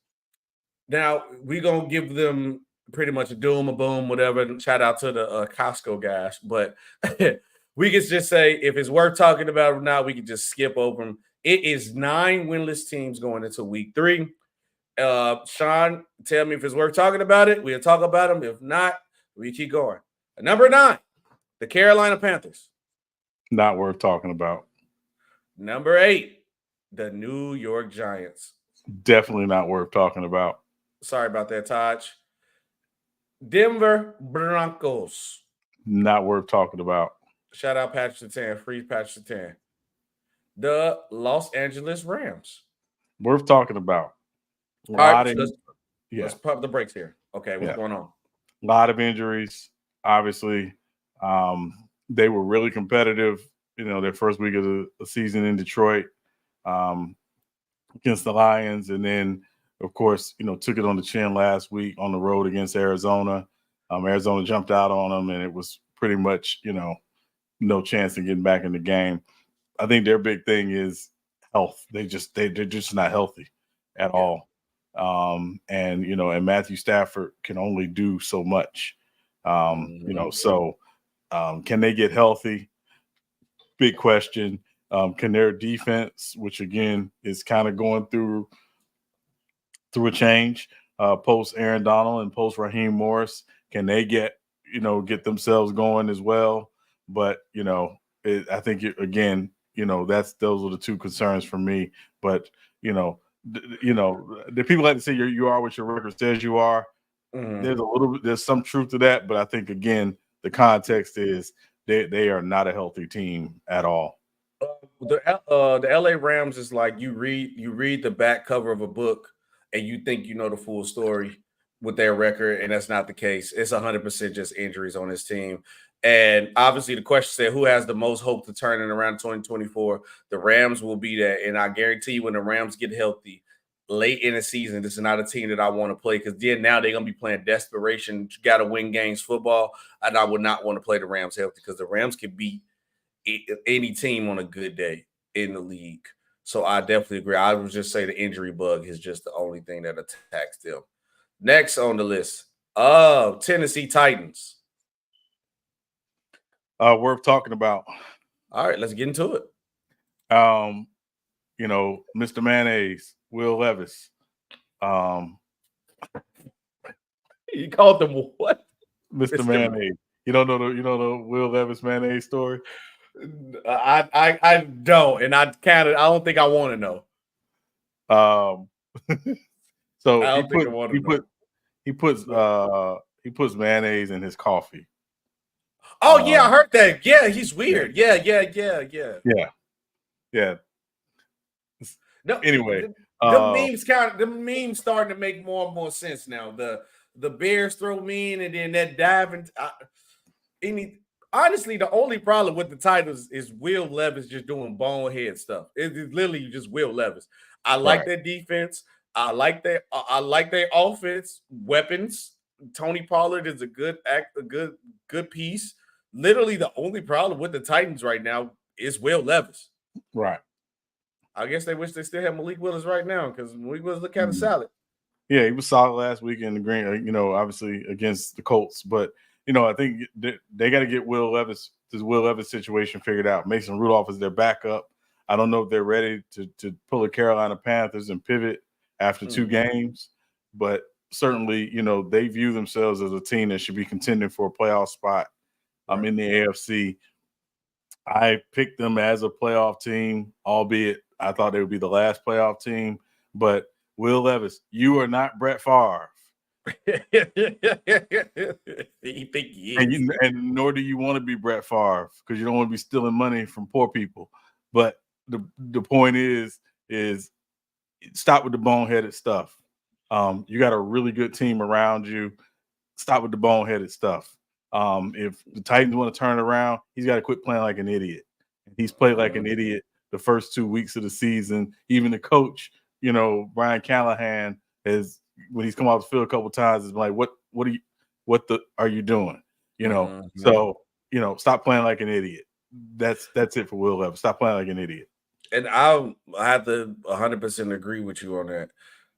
Now, we're going to give them pretty much a doom, a boom, whatever. Shout out to the Costco guys. But we can just say if it's worth talking about or not, we can just skip over them. It is 9 winless teams going into week 3. Sean, tell me if it's worth talking about it. We'll talk about them. If not, we keep going. Number 9, the Carolina Panthers. Not worth talking about. Number 8, the New York Giants. Definitely not worth talking about. Sorry about that, Taj. Denver Broncos. Not worth talking about. Shout out Patrick Sertan. Free Patrick Sertan. The Los Angeles Rams. Worth talking about. All right, let's pump the brakes here. Okay, what's going on? A lot of injuries, obviously. They were really competitive, their first week of the season in Detroit against the Lions. And then, of course, took it on the chin last week on the road against Arizona. Arizona jumped out on them, and it was pretty much, no chance of getting back in the game. I think their big thing is health. They're just not healthy at all. And Matthew Stafford can only do so much. So can they get healthy? Big question. Can their defense, which again is kind of going through a change, post Aaron Donald and post Raheem Morris, can they get themselves going as well? But I think those are the two concerns for me. But the people like to say you are what your record says you are. Mm-hmm. There's some truth to that, but I think again the context is they are not a healthy team at all. The LA Rams is like you read the back cover of a book and you think you know the full story with their record, and that's not the case. It's 100% just injuries on this team. And obviously the question said who has the most hope to turn it around in 2024? The Rams will be that. And I guarantee you when the Rams get healthy late in the season, this is not a team that I want to play because then now they're going to be playing desperation, got to win games football. And I would not want to play the Rams healthy because the Rams can beat any team on a good day in the league. So I definitely agree. I would just say the injury bug is just the only thing that attacks them. Next on the list, Tennessee Titans. Worth talking about. All right, let's get into it. Mr. Mayonnaise, Will Levis. You called them what? Mr. Mayonnaise. You don't know the Will Levis mayonnaise story? I don't, and I don't think I want to know. So he puts mayonnaise in his coffee. Oh yeah, I heard that. Yeah, he's weird. Yeah. No, anyway, the memes starting to make more and more sense now. The Bears throw meme and then that diving. Honestly, the only problem with the Titans is Will Levis just doing bonehead stuff. It's literally just Will Levis. I like their defense. I like their offense weapons. Tony Pollard is a good piece. Literally, the only problem with the Titans right now is Will Levis. Right. I guess they wish they still had Malik Willis right now because Malik Willis look kind of solid. Yeah, he was solid last week in the green. Obviously against the Colts, but I think they got to get this Will Levis situation figured out. Mason Rudolph is their backup. I don't know if they're ready to pull the Carolina Panthers and pivot after 2 games, but certainly, they view themselves as a team that should be contending for a playoff spot in the AFC. I picked them as a playoff team, albeit I thought they would be the last playoff team. But Will Levis, you are not Brett Favre. You think he is. And nor do you want to be Brett Favre, because you don't want to be stealing money from poor people. But the point is stop with the boneheaded stuff. You got a really good team around you. Stop with the boneheaded stuff. If the Titans want to turn around, he's got to quit playing like an idiot. He's played like an idiot the first 2 weeks of the season. Even the coach, Brian Callahan, has, when he's come off the field a couple of times, has been like, what are you doing? So stop playing like an idiot. That's it for Will Levis. Stop playing like an idiot. And I have to 100% agree with you on that,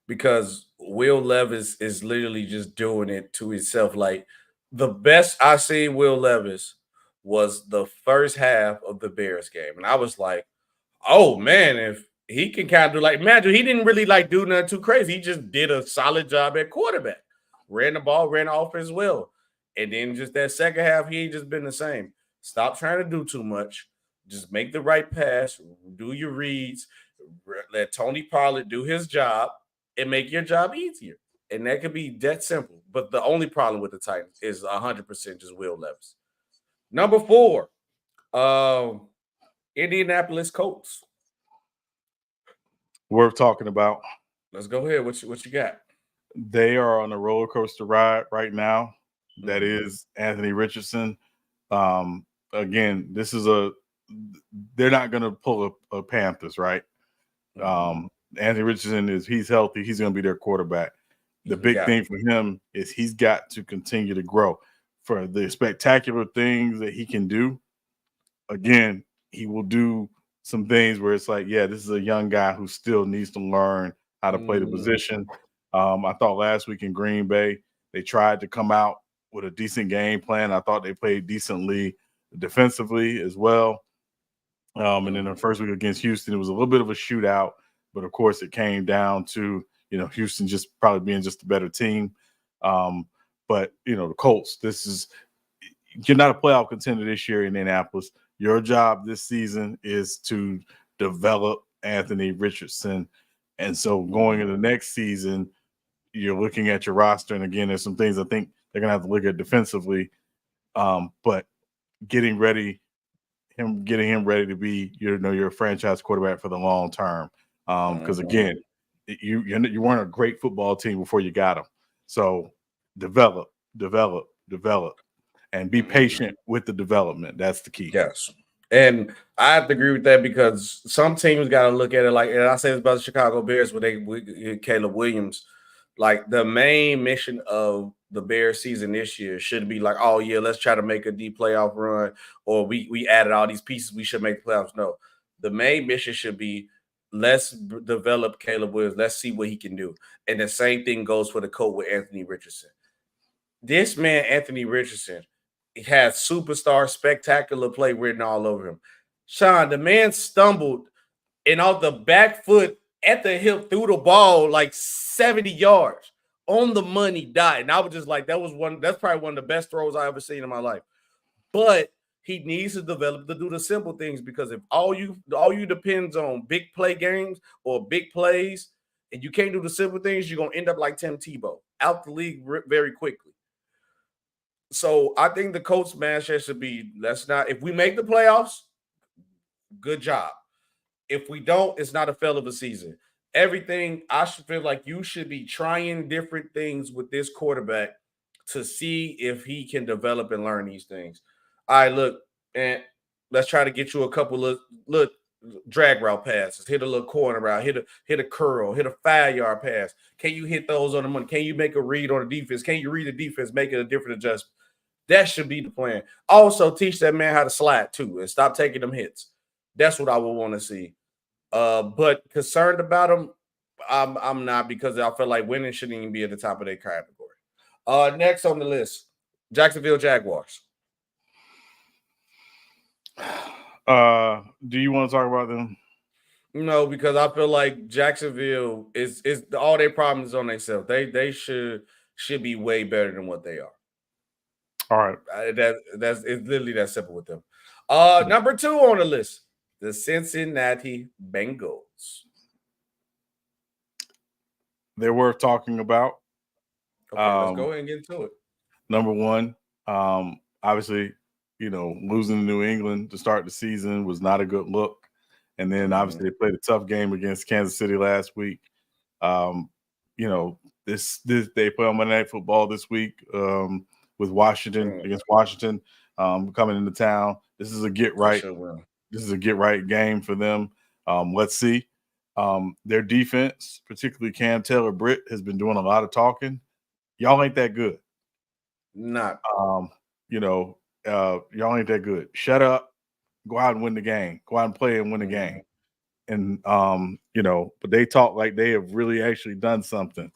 because Will Levis is literally just doing it to himself. Like, the best I seen Will Levis was the first half of the Bears game. And I was like, oh man, if he can kind of do, like, imagine he didn't really do nothing too crazy. He just did a solid job at quarterback. Ran the ball, ran the offense well. And then just that second half, he ain't just been the same. Stop trying to do too much. Just make the right pass, do your reads, let Tony Pollard do his job, and make your job easier. And that could be that simple. But the only problem with the Titans is 100% just Will Levis. Number 4, Indianapolis Colts. Worth talking about. Let's go ahead. What you got? They are on a roller coaster ride right now. That is Anthony Richardson. Again, they're not going to pull a Panthers, right? Anthony Richardson he's healthy. He's going to be their quarterback. The big thing for him is he's got to continue to grow. For the spectacular things that he can do, again, he will do some things where it's like, yeah, this is a young guy who still needs to learn how to play the position. I thought last week in Green Bay, they tried to come out with a decent game plan. I thought they played decently defensively as well. And then the first week against Houston, it was a little bit of a shootout. But, of course, it came down to, Houston just probably being just a better team. But, the Colts, you're not a playoff contender this year in Indianapolis. Your job this season is to develop Anthony Richardson. And so going into the next season, you're looking at your roster. And, again, there's some things I think they're going to have to look at defensively. But getting him ready to be, your franchise quarterback for the long term. Because, again, you weren't a great football team before you got him. So develop, and be patient with the development. That's the key. Yes. And I have to agree with that, because some teams got to look at it like, and I say this about the Chicago Bears with Caleb Williams, like the main mission of the Bears season this year should be like, oh yeah, let's try to make a deep playoff run, or we added all these pieces, we should make the playoffs. No, the main mission should be, let's develop Caleb Williams. Let's see what he can do. And the same thing goes for the coach with Anthony Richardson. This man, Anthony Richardson, has superstar spectacular play written all over him. Sean, the man stumbled and off the back foot at the hip threw the ball like 70 yards on the money, died. And I was just like, that's probably one of the best throws I ever seen in my life. But he needs to develop to do the simple things, because if all you depends on big play games or big plays, and you can't do the simple things, you're going to end up like Tim Tebow, out the league very quickly. So I think the Colts mantra should be, if we make the playoffs, good job. If we don't, it's not a fail of a season. Everything, I should feel like you should be trying different things with this quarterback to see if he can develop and learn these things. All right, look, and let's try to get you a couple of drag route passes, hit a little corner route, hit a curl, hit a 5-yard pass. Can you hit those on the money? Can you make a read on the defense? Can you read the defense, make it a different adjustment? That should be the plan. Also, teach that man how to slide too, and stop taking them hits. That's what I would want to see. But concerned about him, I'm not, because I feel like winning shouldn't even be at the top of their category. Next on the list, Jacksonville Jaguars. Do you want to talk about them? No, because I feel like Jacksonville is all their problems on themselves. They should be way better than what they are. All right. It's literally that simple with them. Number 2 on the list, the Cincinnati Bengals. They're worth talking about. Okay, let's go ahead and get into it. Number 1, obviously, losing to New England to start the season was not a good look. And then obviously they played a tough game against Kansas City last week. This they play on Monday Night Football this week with Washington against Washington coming into town. This is a get right. This is a get right game for them. Let's see. Their defense, particularly Cam Taylor-Britt, has been doing a lot of talking. Y'all ain't that good. Not. Y'all ain't that good. Shut up. Go out and win the game. Go out and play and win the game. And but they talk like they have really actually done something.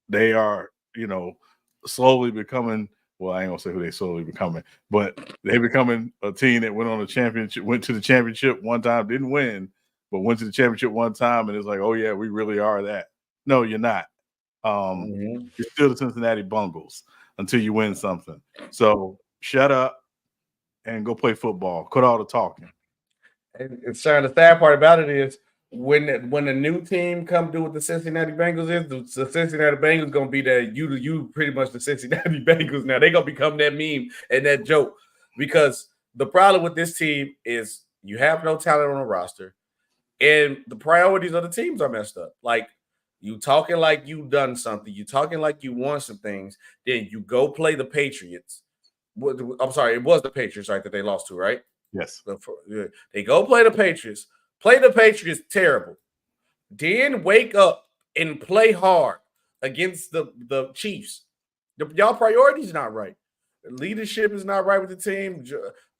They are, slowly becoming. Well, I ain't gonna say who they slowly becoming, but they becoming a team that went to the championship one time, didn't win, but went to the championship one time, and it's like, oh yeah, we really are that. No, you're not. You're still the Cincinnati Bengals until you win something. So shut up and go play football. Quit all the talking. And Sharon, the sad part about it is when the new team come do what the Cincinnati Bengals is, the Cincinnati Bengals gonna be that you pretty much the Cincinnati Bengals now. They gonna become that meme and that joke, because the problem with this team is you have no talent on the roster, and the priorities of the teams are messed up. Like, you talking like you done something, you talking like you won some things, then you go play the Patriots. I'm sorry, it was the Patriots, right, that they lost to, right? Yes. They go play the Patriots. Play the Patriots terrible. Then wake up and play hard against the Chiefs. Y'all priorities not right. Leadership is not right with the team.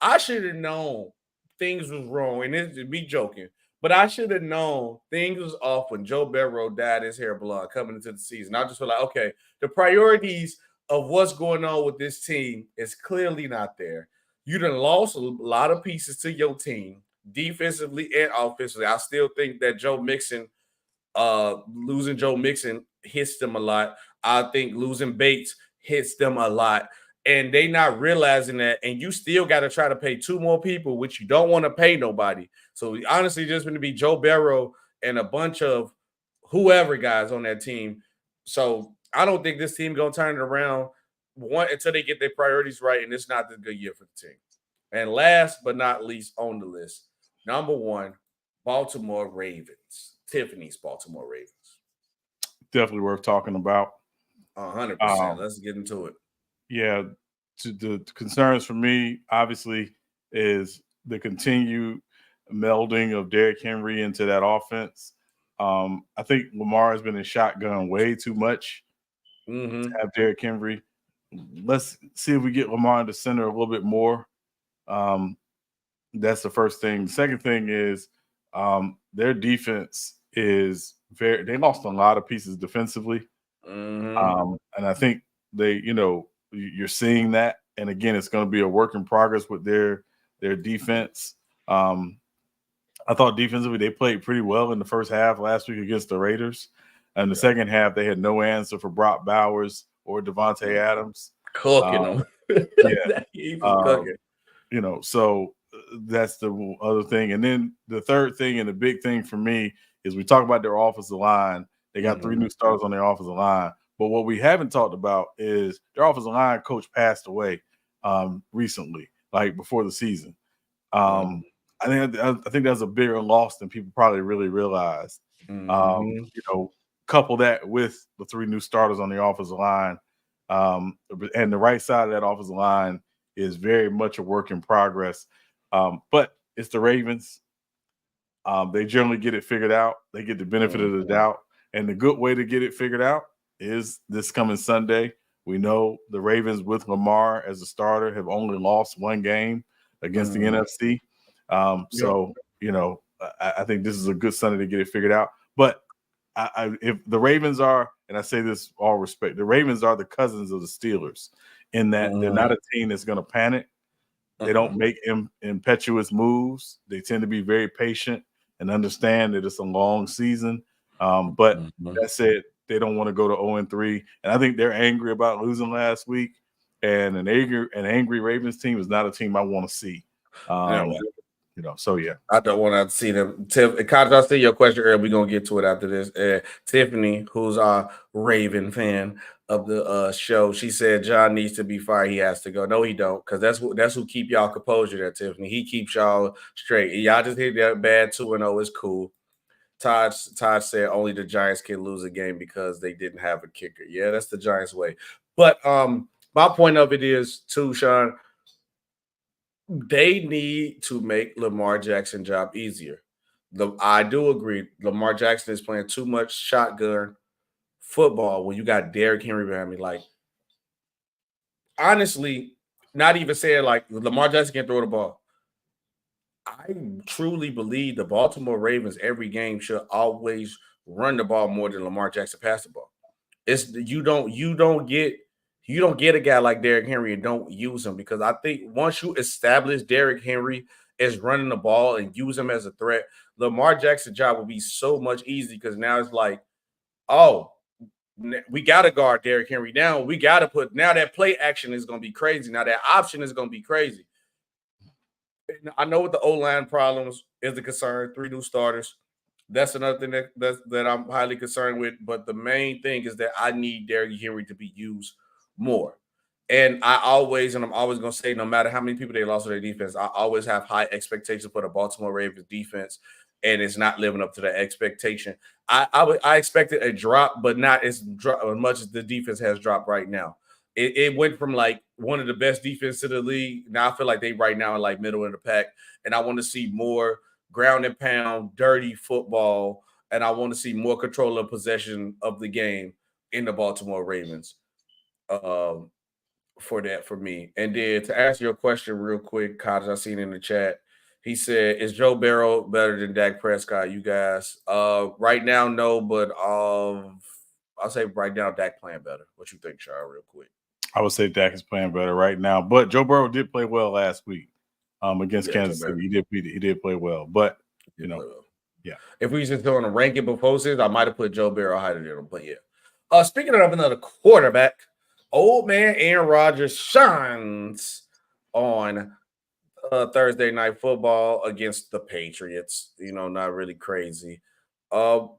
I should have known things was wrong, and it's me joking, but I should have known things was off when Joe Burrow dyed his hair blonde coming into the season. I just feel like, okay, the priorities of what's going on with this team is clearly not there. You done lost a lot of pieces to your team, defensively and offensively. I still think that losing Joe Mixon hits them a lot. I think losing Bates hits them a lot. And they not realizing that, and you still got to try to pay 2 more people, which you don't want to pay nobody. So honestly, just going to be Joe Burrow and a bunch of whoever guys on that team. So I don't think this team going to turn it around until they get their priorities right, and it's not the good year for the team. And last but not least on the list, number 1, Baltimore Ravens. Tiffany's Baltimore Ravens. Definitely worth talking about. 100%. Let's get into it. Yeah, the concerns for me, obviously, is the continued melding of Derrick Henry into that offense. I think Lamar has been in shotgun way too much to have Derrick Henry. Let's see if we get Lamar in the center a little bit more. That's the first thing. The second thing is their defense is they lost a lot of pieces defensively. And I think you're seeing that. And again, it's going to be a work in progress with their defense. I thought defensively they played pretty well in the first half last week against the Raiders. And the second half, they had no answer for Brock Bowers or Devontae Adams. Cooking them. Yeah. So that's the other thing. And then the third thing and the big thing for me is we talk about their offensive line. They got 3 new starters on their offensive line. But what we haven't talked about is their offensive line coach passed away recently, like before the season. I think that's a bigger loss than people probably really realized. Couple that with the 3 new starters on the offensive line, and the right side of that offensive line is very much a work in progress. But it's the Ravens. They generally get it figured out. They get the benefit of the doubt. And the good way to get it figured out is this coming Sunday. We know the Ravens with Lamar as a starter have only lost 1 game against the NFC. So, I think this is a good Sunday to get it figured out. But if the Ravens are, and I say this with all respect, the Ravens are the cousins of the Steelers in that they're not a team that's going to panic. They don't make impetuous moves. They tend to be very patient and understand that it's a long season. But that said, they don't want to go to 0-3. And I think they're angry about losing last week. And an angry Ravens team is not a team I want to see So yeah. I don't want to see them. Tiff, I see your question earlier. We're gonna get to it after this. Tiffany, who's our Raven fan of the show, she said John needs to be fired. He has to go. No, he don't, because that's who keep y'all composure there, Tiffany. He keeps y'all straight. Y'all just hit that bad 2-0. It's cool. Todd said only the Giants can lose a game because they didn't have a kicker. Yeah, that's the Giants way. But my point of it is too, Sean, they need to make Lamar Jackson's job easier. I do agree. Lamar Jackson is playing too much shotgun football when you got Derrick Henry behind me. Like, honestly, not even saying like Lamar Jackson can throw the ball. I truly believe the Baltimore Ravens every game should always run the ball more than Lamar Jackson pass the ball. It's you don't get a guy like Derrick Henry and don't use him, because I think once you establish Derrick Henry as running the ball and use him as a threat, Lamar Jackson's job will be so much easier, because now it's like, oh, we got to guard Derrick Henry now. We got to now that play action is going to be crazy. Now that option is going to be crazy. I know what the O-line problems is a concern. 3 new starters. That's another thing that I'm highly concerned with. But the main thing is that I need Derrick Henry to be used more. And I'm always going to say, no matter how many people they lost to their defense, I always have high expectations for the Baltimore Ravens defense, and it's not living up to that expectation. I expected a drop, but not as much as the defense has dropped right now. It went from like one of the best defense in the league. Now I feel like they right now are like middle of the pack, and I want to see more ground and pound, dirty football, and I want to see more control of possession of the game in the Baltimore Ravens. For me. And then to answer your question real quick, Cottage, I seen in the chat, he said, is Joe Burrow better than Dak Prescott, you guys? Right now, no, but I'll say right now Dak playing better. What you think, Char, real quick? I would say Dak is playing better right now, but Joe Burrow did play well last week against Kansas City. He did play well, but yeah. If we just going to rank it before seasons, I might have put Joe Burrow higher than him, but yeah. Speaking of another quarterback, old man Aaron Rodgers shines on Thursday Night Football against the Patriots. Not really crazy.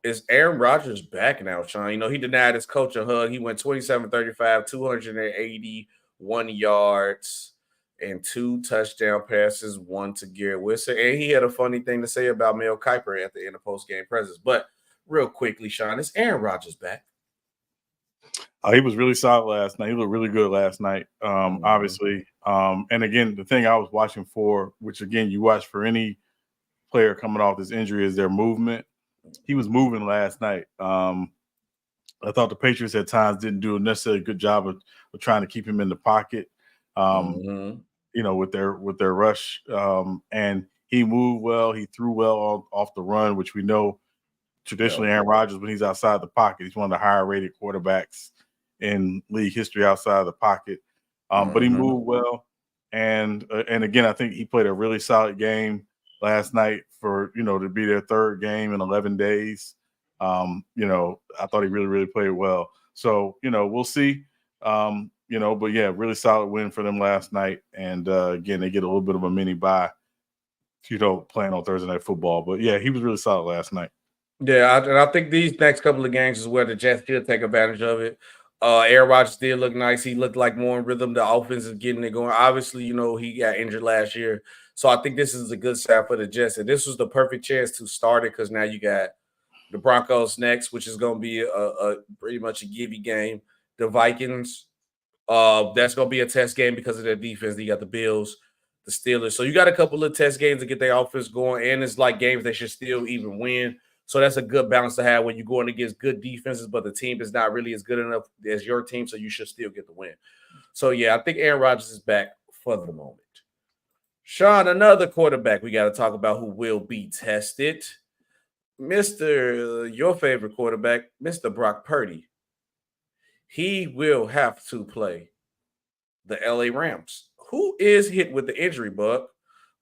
Is Aaron Rodgers back now, Sean? He denied his coach a hug. He went 27-35, 281 yards, and 2 touchdown passes, 1 to Garrett Wilson. And he had a funny thing to say about Mel Kiper at the end of post-game presses. But real quickly, Sean, is Aaron Rodgers back? He was really solid last night. He looked really good last night, obviously. And again, the thing I was watching for, which again you watch for any player coming off this injury, is their movement. He was moving last night. I thought the Patriots at times didn't do a necessarily good job of trying to keep him in the pocket, with their rush. And he moved well. He threw well off the run, which we know traditionally Aaron Rodgers, when he's outside the pocket, he's one of the higher rated quarterbacks in league history outside of the pocket. But he moved well. And again, I think he played a really solid game last night for, to be their 3rd game in 11 days. I thought he really, really played well. So, we'll see. But yeah, really solid win for them last night. And again, they get a little bit of a mini bye, playing on Thursday Night Football. But yeah, he was really solid last night. Yeah, and I think these next couple of games is where the Jets should take advantage of it. Aaron Rodgers did look nice. He looked like more in rhythm. The offense is getting it going. Obviously, he got injured last year. So I think this is a good sign for the Jets. And this was the perfect chance to start it, because now you got the Broncos next, which is going to be a pretty much a givey game. The Vikings, that's going to be a test game because of their defense. You got the Bills, the Steelers. So you got a couple of test games to get their offense going. And it's like games they should still even win. So that's a good balance to have when you're going against good defenses, but the team is not really as good enough as your team, so you should still get the win. So, yeah, I think Aaron Rodgers is back for the moment. Sean, another quarterback we got to talk about who will be tested. Your favorite quarterback, Mr. Brock Purdy. He will have to play the LA Rams, who is hit with the injury bug,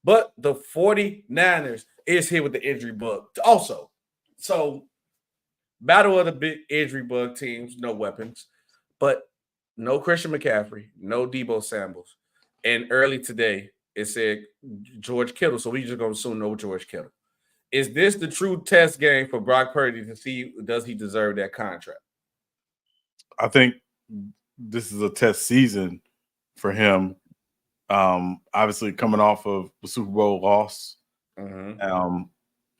but the 49ers is hit with the injury bug also. So, battle of the big injury bug teams, no weapons, but no Christian McCaffrey, no Deebo Samuels. And early today, it said George Kittle, so we just gonna assume no George Kittle. Is this the true test game for Brock Purdy to see does he deserve that contract? I think this is a test season for him. Obviously, coming off of the Super Bowl loss,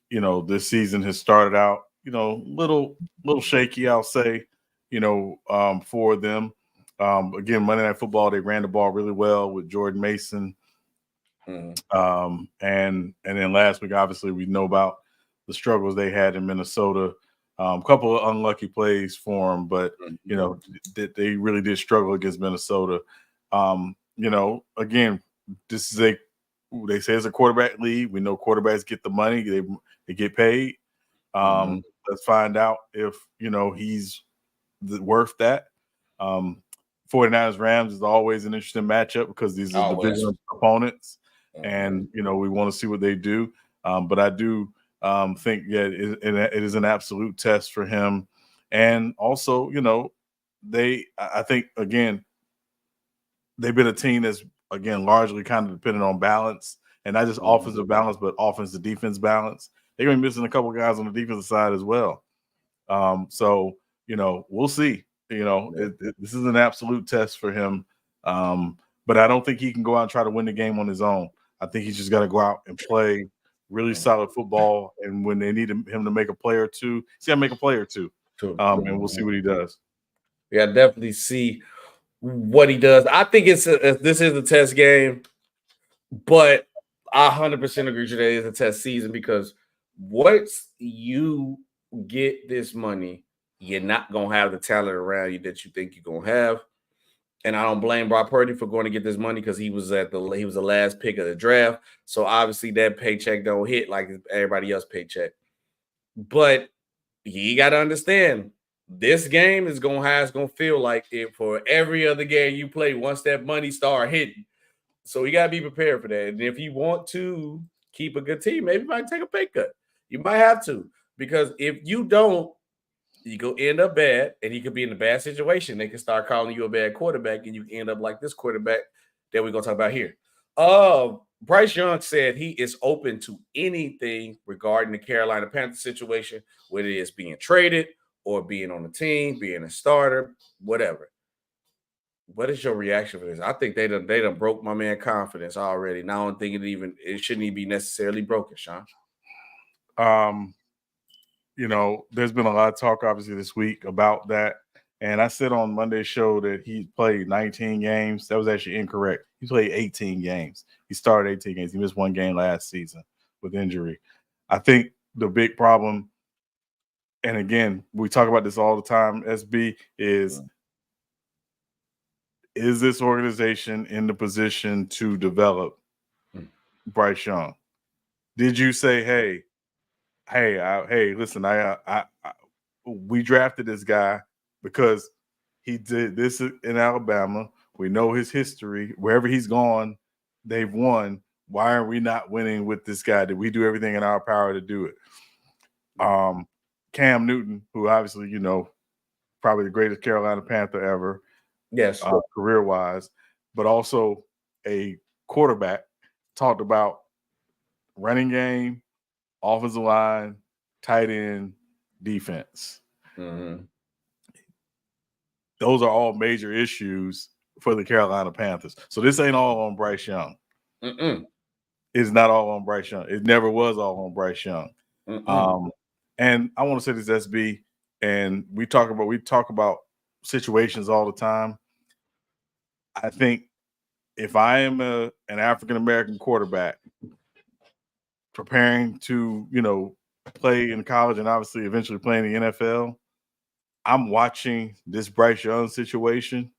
this season has started out, little shaky, I'll say, for them. Again, Monday Night Football, they ran the ball really well with Jordan Mason. And then last week, obviously, we know about the struggles they had in Minnesota. A couple of unlucky plays for them, but they really did struggle against Minnesota. Again, this is they say it's a quarterback league. We know quarterbacks get the money; they get paid. Let's find out if he's worth that. 49ers Rams is always an interesting matchup because these are divisional opponents, and we want to see what they do. But I do think it is an absolute test for him, and also I think again they've been a team that's largely kind of dependent on balance, and not just offensive balance, but offensive defense balance. They're going to be missing a couple of guys on the defensive side as well. So we'll see. This is an absolute test for him. But I don't think he can go out and try to win the game on his own. I think he's just got to go out and play really solid football. And when they need him to make a play or two, he's got to make a play or two. And we'll see what he does. Yeah, definitely see what he does. I think this is a test game, but I 100% agree with you that it's a test season because once you get this money, you're not going to have the talent around you that you think you're going to have. And I don't blame Brock Purdy for going to get this money because he was the last pick of the draft. So obviously that paycheck don't hit like everybody else's paycheck. But you got to understand, this game is going to feel like it for every other game you play once that money start hitting. So you got to be prepared for that. And if you want to keep a good team, maybe you might take a pay cut. You might have to, because if you don't, you go end up bad, and you could be in a bad situation. They can start calling you a bad quarterback, and you can end up like this quarterback that we're going to talk about here. Bryce Young said he is open to anything regarding the Carolina Panthers situation, whether it's being traded or being on the team, being a starter, whatever. What is your reaction for this? I think they done broke my man confidence already. Now I don't think it shouldn't even be necessarily broken, Sean. There's been a lot of talk, obviously, this week about that. And I said on Monday's show that he played 19 games. That was actually incorrect. He played 18 games. He started 18 games. He missed one game last season with injury. I think the big problem, and again, we talk about this all the time, SB, is this organization in the position to develop Bryce Young? Did you say, hey, listen, we drafted this guy because he did this in Alabama. We know his history. Wherever he's gone, they've won. Why are we not winning with this guy? Did we do everything in our power to do it? Cam Newton, who obviously, probably the greatest Carolina Panther ever. Yes. Career-wise, but also a quarterback, talked about running game, offensive line, tight end, defense. Those are all major issues for the Carolina Panthers. So this ain't all on Bryce Young. It's not all on Bryce Young. It never was all on Bryce Young. And I want to say this, SB, and we talk about situations all the time. I think if I am an African-American quarterback preparing to, play in college and obviously eventually play in the NFL, I'm watching this Bryce Young situation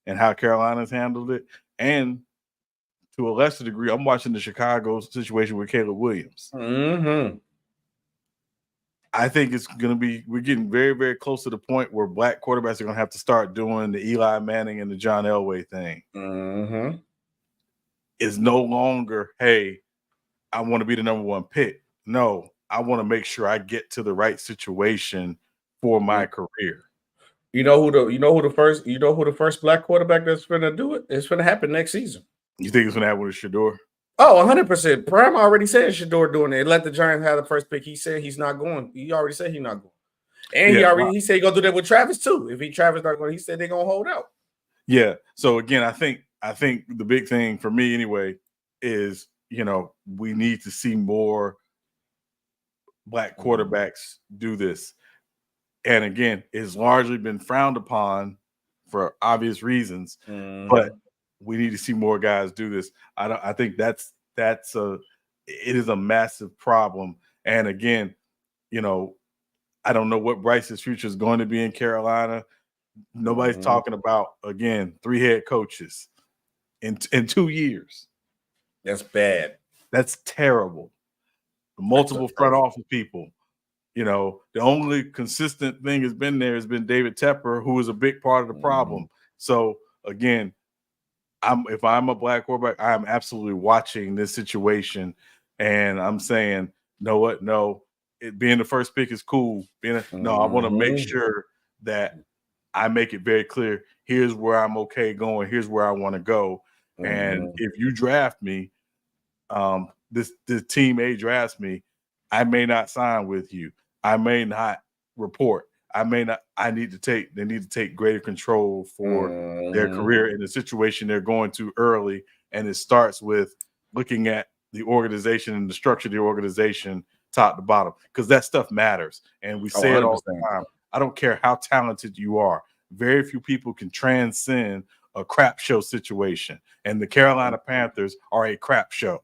and how Carolina's handled it. And to a lesser degree, I'm watching the Chicago situation with Caleb Williams. I think it's going to be – we're getting very, very close to the point where black quarterbacks are going to have to start doing the Eli Manning and the John Elway thing. It's no longer, hey, I want to be the number one pick. No, I want to make sure I get to the right situation for my career. You know who the first black quarterback that's going to do it? It's going to happen next season. You think it's going to happen with Shador? Oh, 100%. Prime already said Shador doing it. Let the Giants have the first pick. He said he's not going. He already said he's not going. And he said he's gonna do that with Travis too. If Travis not going, he said they're gonna hold out. Yeah. So again, I think the big thing for me anyway is, we need to see more black quarterbacks do this. And again, it's largely been frowned upon for obvious reasons, but we need to see more guys do this. I think it is a massive problem. And again, I don't know what Bryce's future is going to be in Carolina. Nobody's talking about, again, 3 head coaches in 2 years. That's bad. That's terrible. Multiple front office people. The only consistent thing has been David Tepper, who is a big part of the problem. So again, if I'm a black quarterback, I'm absolutely watching this situation, and I'm saying, know what? No, being the first pick is cool. I want to make sure that I make it very clear. Here's where I'm okay going. Here's where I want to go. And if you draft me, this team A drafts me, I may not sign with you. I may not report. They need to take greater control for their career in the situation they're going to early. And it starts with looking at the organization and the structure of the organization top to bottom, because that stuff matters. And we say it all the time. I don't care how talented you are. Very few people can transcend a crap show situation. And the Carolina Panthers are a crap show.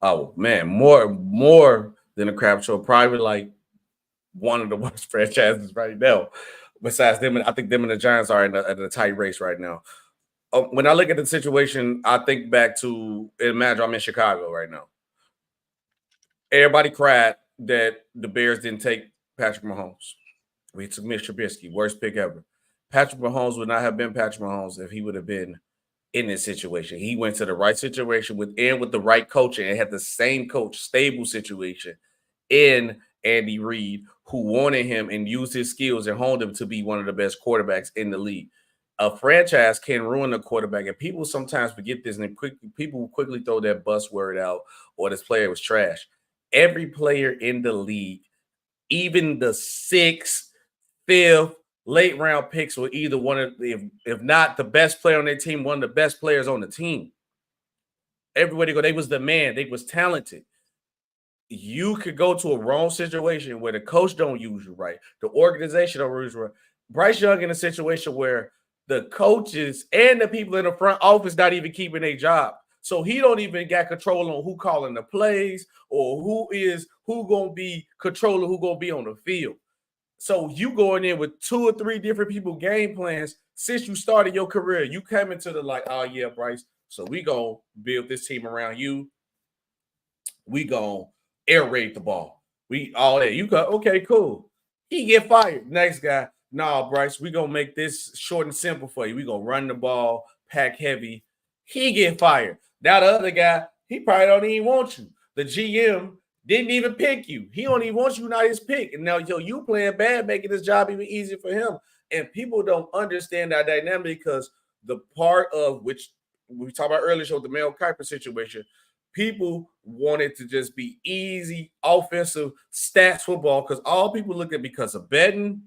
Oh man, more than a crap show. Probably like one of the worst franchises right now. Besides them, I think them and the Giants are in a tight race right now. When I look at the situation, I think back to, imagine I'm in Chicago right now. Everybody cried that the Bears didn't take Patrick Mahomes. We took Mitch Trubisky, worst pick ever. Patrick Mahomes would not have been Patrick Mahomes if he would have been in this situation. He went to the right situation with the right coach, and had the same coach, stable situation in Andy Reid, who wanted him and used his skills and honed him to be one of the best quarterbacks in the league. A franchise can ruin a quarterback, and people sometimes forget this, and people quickly throw that buzzword out, or this player was trash. Every player in the league, even the 6th, 5th, late round picks, were either one of the, if not the best player on their team, one of the best players on the team. Everywhere they go, they was the man. They was talented. You could go to a wrong situation where the coach don't use you right, the organization don't use you right. Bryce Young in a situation where the coaches and the people in the front office not even keeping their job. So he don't even got control on who calling the plays or who gonna be controlling who gonna be on the field. So you going in with 2 or 3 different people game plans since you started your career. You come into the like, oh yeah, Bryce. So we gonna build this team around you. We gonna air raid the ball. We all that. You go, okay, cool. He get fired. Next guy, nah, Bryce, we gonna make this short and simple for you. We gonna run the ball, pack heavy. He get fired. Now the other guy, he probably don't even want you. The GM didn't even pick you. He don't even want you, not his pick. And now you playing bad, making this job even easier for him. And people don't understand that dynamic, because the part of which we talked about earlier, the Mel Kiper situation, people wanted to just be easy offensive stats football, because all people look at, because of betting,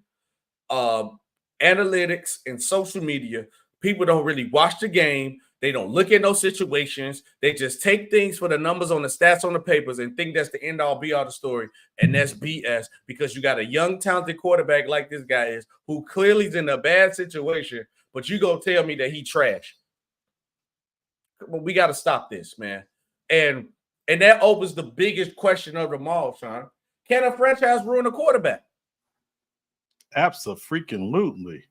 analytics, and social media, people don't really watch the game. They don't look at those situations. They just take things for the numbers on the stats on the papers and think that's the end all be all the story. And that's BS, because you got a young, talented quarterback like this guy is, who clearly is in a bad situation, but you gonna tell me that he trash. We got to stop this, man. And that opens the biggest question of them all, Sean. Can a franchise ruin a quarterback? Absolutely.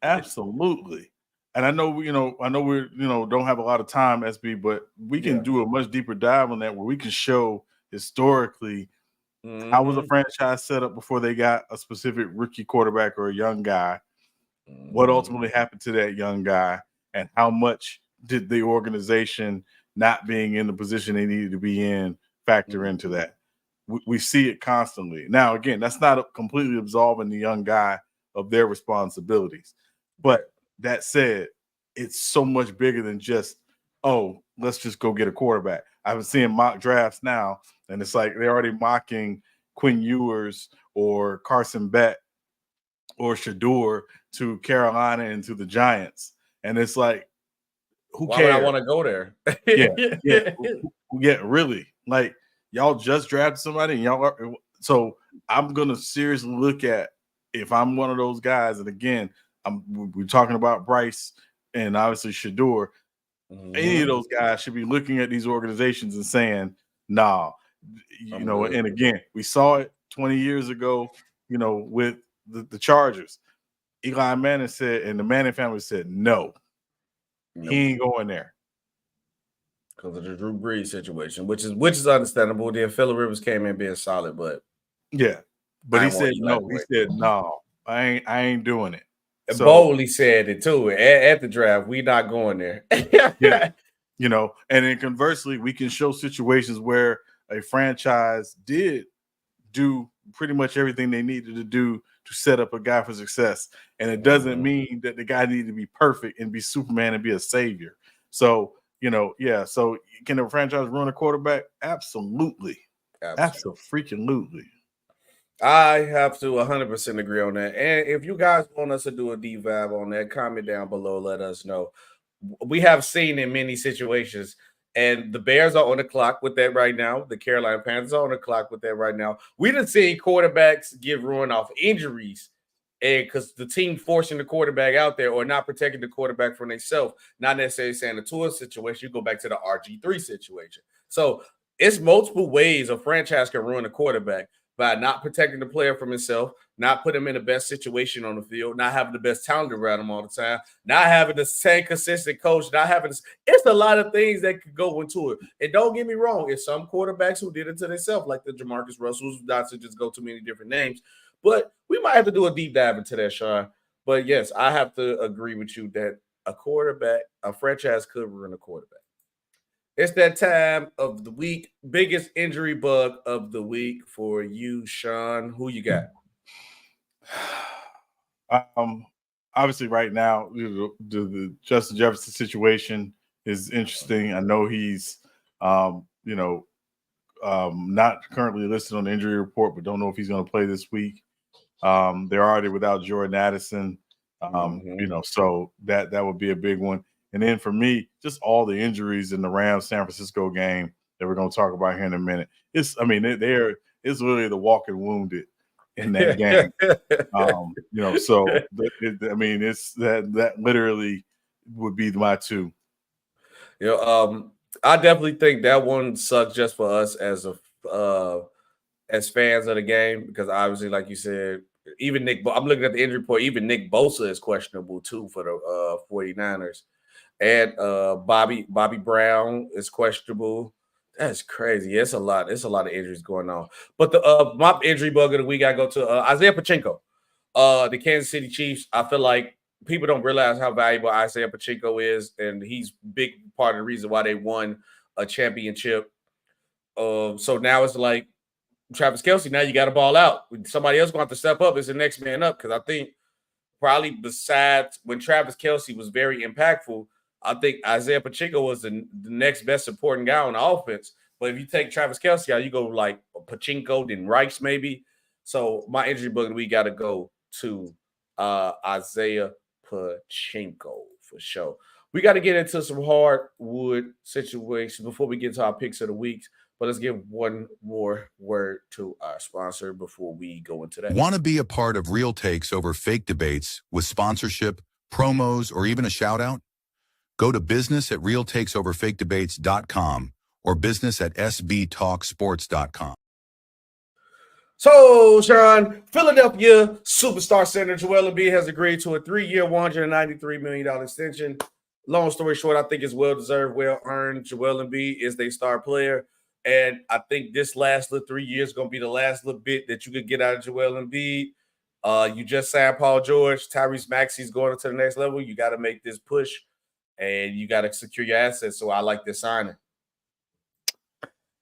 Absolutely. And I know, we're, don't have a lot of time, SB, but we can do a much deeper dive on that, where we can show historically how was a franchise set up before they got a specific rookie quarterback or a young guy, what ultimately happened to that young guy, and how much did the organization not being in the position they needed to be in factor into that. We see it constantly. Now, again, that's not completely absolving the young guy of their responsibilities. But that said, it's so much bigger than just oh, let's just go get a quarterback. I've been seeing mock drafts now, and it's like they're already mocking Quinn Ewers or Carson Beck or Shador to Carolina and to the Giants. And it's like, who Why cares? would I want to go there? Yeah, really. Like, y'all just drafted somebody, and y'all are, so I'm gonna seriously look at if I'm one of those guys. And again, we're talking about Bryce and obviously Shador. Any of those guys should be looking at these organizations and saying, nah, you know, and again, we saw it 20 years ago, you know, with the Chargers. Eli Manning said, and the Manning family said, no, he ain't going there. Because of the Drew Brees situation, which is understandable. Then Phillip Rivers came in being solid, but yeah. But he said no. He said, no, I ain't doing it. So, boldly said it too at the draft. We not going there. Yeah, you know, and then conversely, we can show situations where a franchise did do pretty much everything they needed to do to set up a guy for success, and it doesn't mean that the guy needed to be perfect and be Superman and be a savior. So, you know, yeah. So can a franchise run a quarterback? Absolutely. Absolutely. I have to 100% agree on that. And if you guys want us to do a deep dive on that, comment down below. Let us know. We have seen in many situations, and the Bears are on the clock with that right now. The Carolina Panthers are on the clock with that right now. We done seen quarterbacks get ruined off injuries, and because the team forcing the quarterback out there or not protecting the quarterback from themselves, not necessarily saying the Tua situation. You go back to the RG3 situation. So it's multiple ways a franchise can ruin a quarterback by not protecting the player from himself, not putting him in the best situation on the field, not having the best talent around him all the time, not having the same consistent coach, not having this. It's a lot of things that could go into it. And don't get me wrong, it's some quarterbacks who did it to themselves, like the Jamarcus Russells, not to just go too many different names. But we might have to do a deep dive into that, Sean. But yes, I have to agree with you that a franchise could ruin a quarterback. It's that time of the week. Biggest injury bug of the week for you, Sean. Who you got? Obviously, right now, the Justin Jefferson situation is interesting. I know he's, not currently listed on the injury report, but don't know if he's going to play this week. They're already without Jordan Addison, so that would be a big one. And then for me, just all the injuries in the Rams-San Francisco game that we're going to talk about here in a minute. It's really the walking wounded in that game. It's that literally would be my two. I definitely think that one sucks just for us as fans of the game, because obviously, like you said, even I'm looking at the injury report, even Nick Bosa is questionable too for the 49ers. And Bobby Brown is questionable. That's crazy. It's a lot. It's a lot of injuries going on. But the my injury bug of the week, I go to Isaiah Pacheco, the Kansas City Chiefs. I feel like people don't realize how valuable Isaiah Pacheco is, and he's big part of the reason why they won a championship. So now it's like Travis Kelce. Now you got to ball out. Somebody else going to have to step up as the next man up, because I think probably besides when Travis Kelce was very impactful, I think Isaiah Pacheco was the next best supporting guy on the offense. But if you take Travis Kelce out, you go like Pacheco, then Rice maybe. So my injury bug, we got to go to Isaiah Pacheco for sure. We got to get into some hardwood situations before we get to our picks of the week. But let's give one more word to our sponsor before we go into that. Want to be a part of Real Takes Over Fake Debates with sponsorship, promos, or even a shout-out? Go to business@realtakesoverfakedebates.com or business@SBtalksports.com. So, Sean, Philadelphia superstar center Joel Embiid has agreed to a 3-year, $193 million extension. Long story short, I think it's well-deserved, well-earned. Joel Embiid is their star player. And I think this last 3 years is going to be the last little bit that you could get out of Joel Embiid. You just signed Paul George. Tyrese Maxey's going to the next level. You got to make this push, and you got to secure your assets. So I like this signing.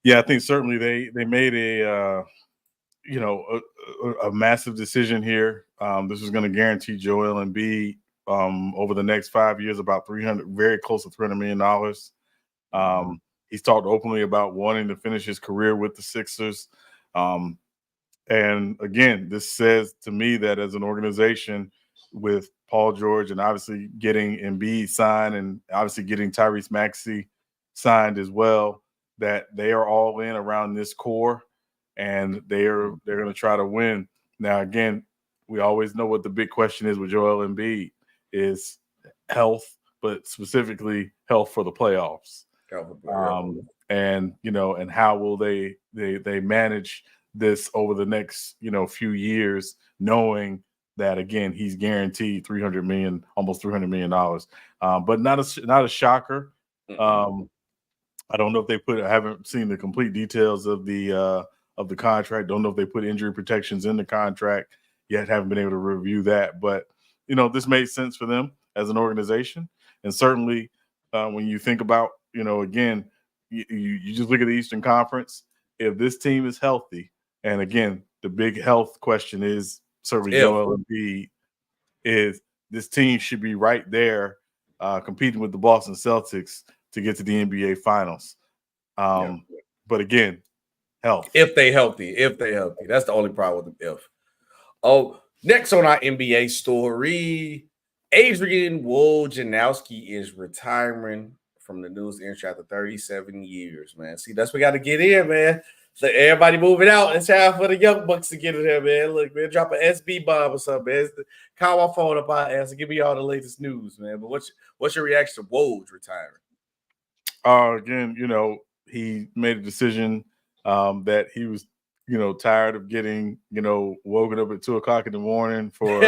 Yeah, I think certainly they made a massive decision here. This is going to guarantee Joel Embiid over the next 5 years about very close to $300 million. He's talked openly about wanting to finish his career with the Sixers. And again, this says to me that as an organization with Paul George and obviously getting Embiid signed and obviously getting Tyrese Maxey signed as well, that they are all in around this core and they're going to try to win. Now, again, we always know what the big question is with Joel Embiid is health, but specifically health for the playoffs. And, and how will they manage this over the next, few years, knowing that, again, he's guaranteed almost $300 million. But not a shocker. I don't know if I haven't seen the complete details of the contract. Don't know if they put injury protections in the contract yet. Haven't been able to review that. But, this made sense for them as an organization. And certainly when you think about, again, you just look at the Eastern Conference. If this team is healthy, and again, the big health question is certainly Joel Embiid, is this team should be right there competing with the Boston Celtics to get to the NBA Finals. But again, health. If they healthy. That's the only problem with them. Oh, next on our NBA story, Adrian Wojnarowski is retiring from the news industry after 37 years, man. See, that's what we got to get in, man. So everybody moving out. It's time for the young bucks to get in there, man. Look, man, drop an SB bomb or something, man. Call my phone up our ass and give me all the latest news, man. But what's your reaction to Woj retiring? Again, he made a decision that he was, tired of getting, woken up at 2:00 in the morning for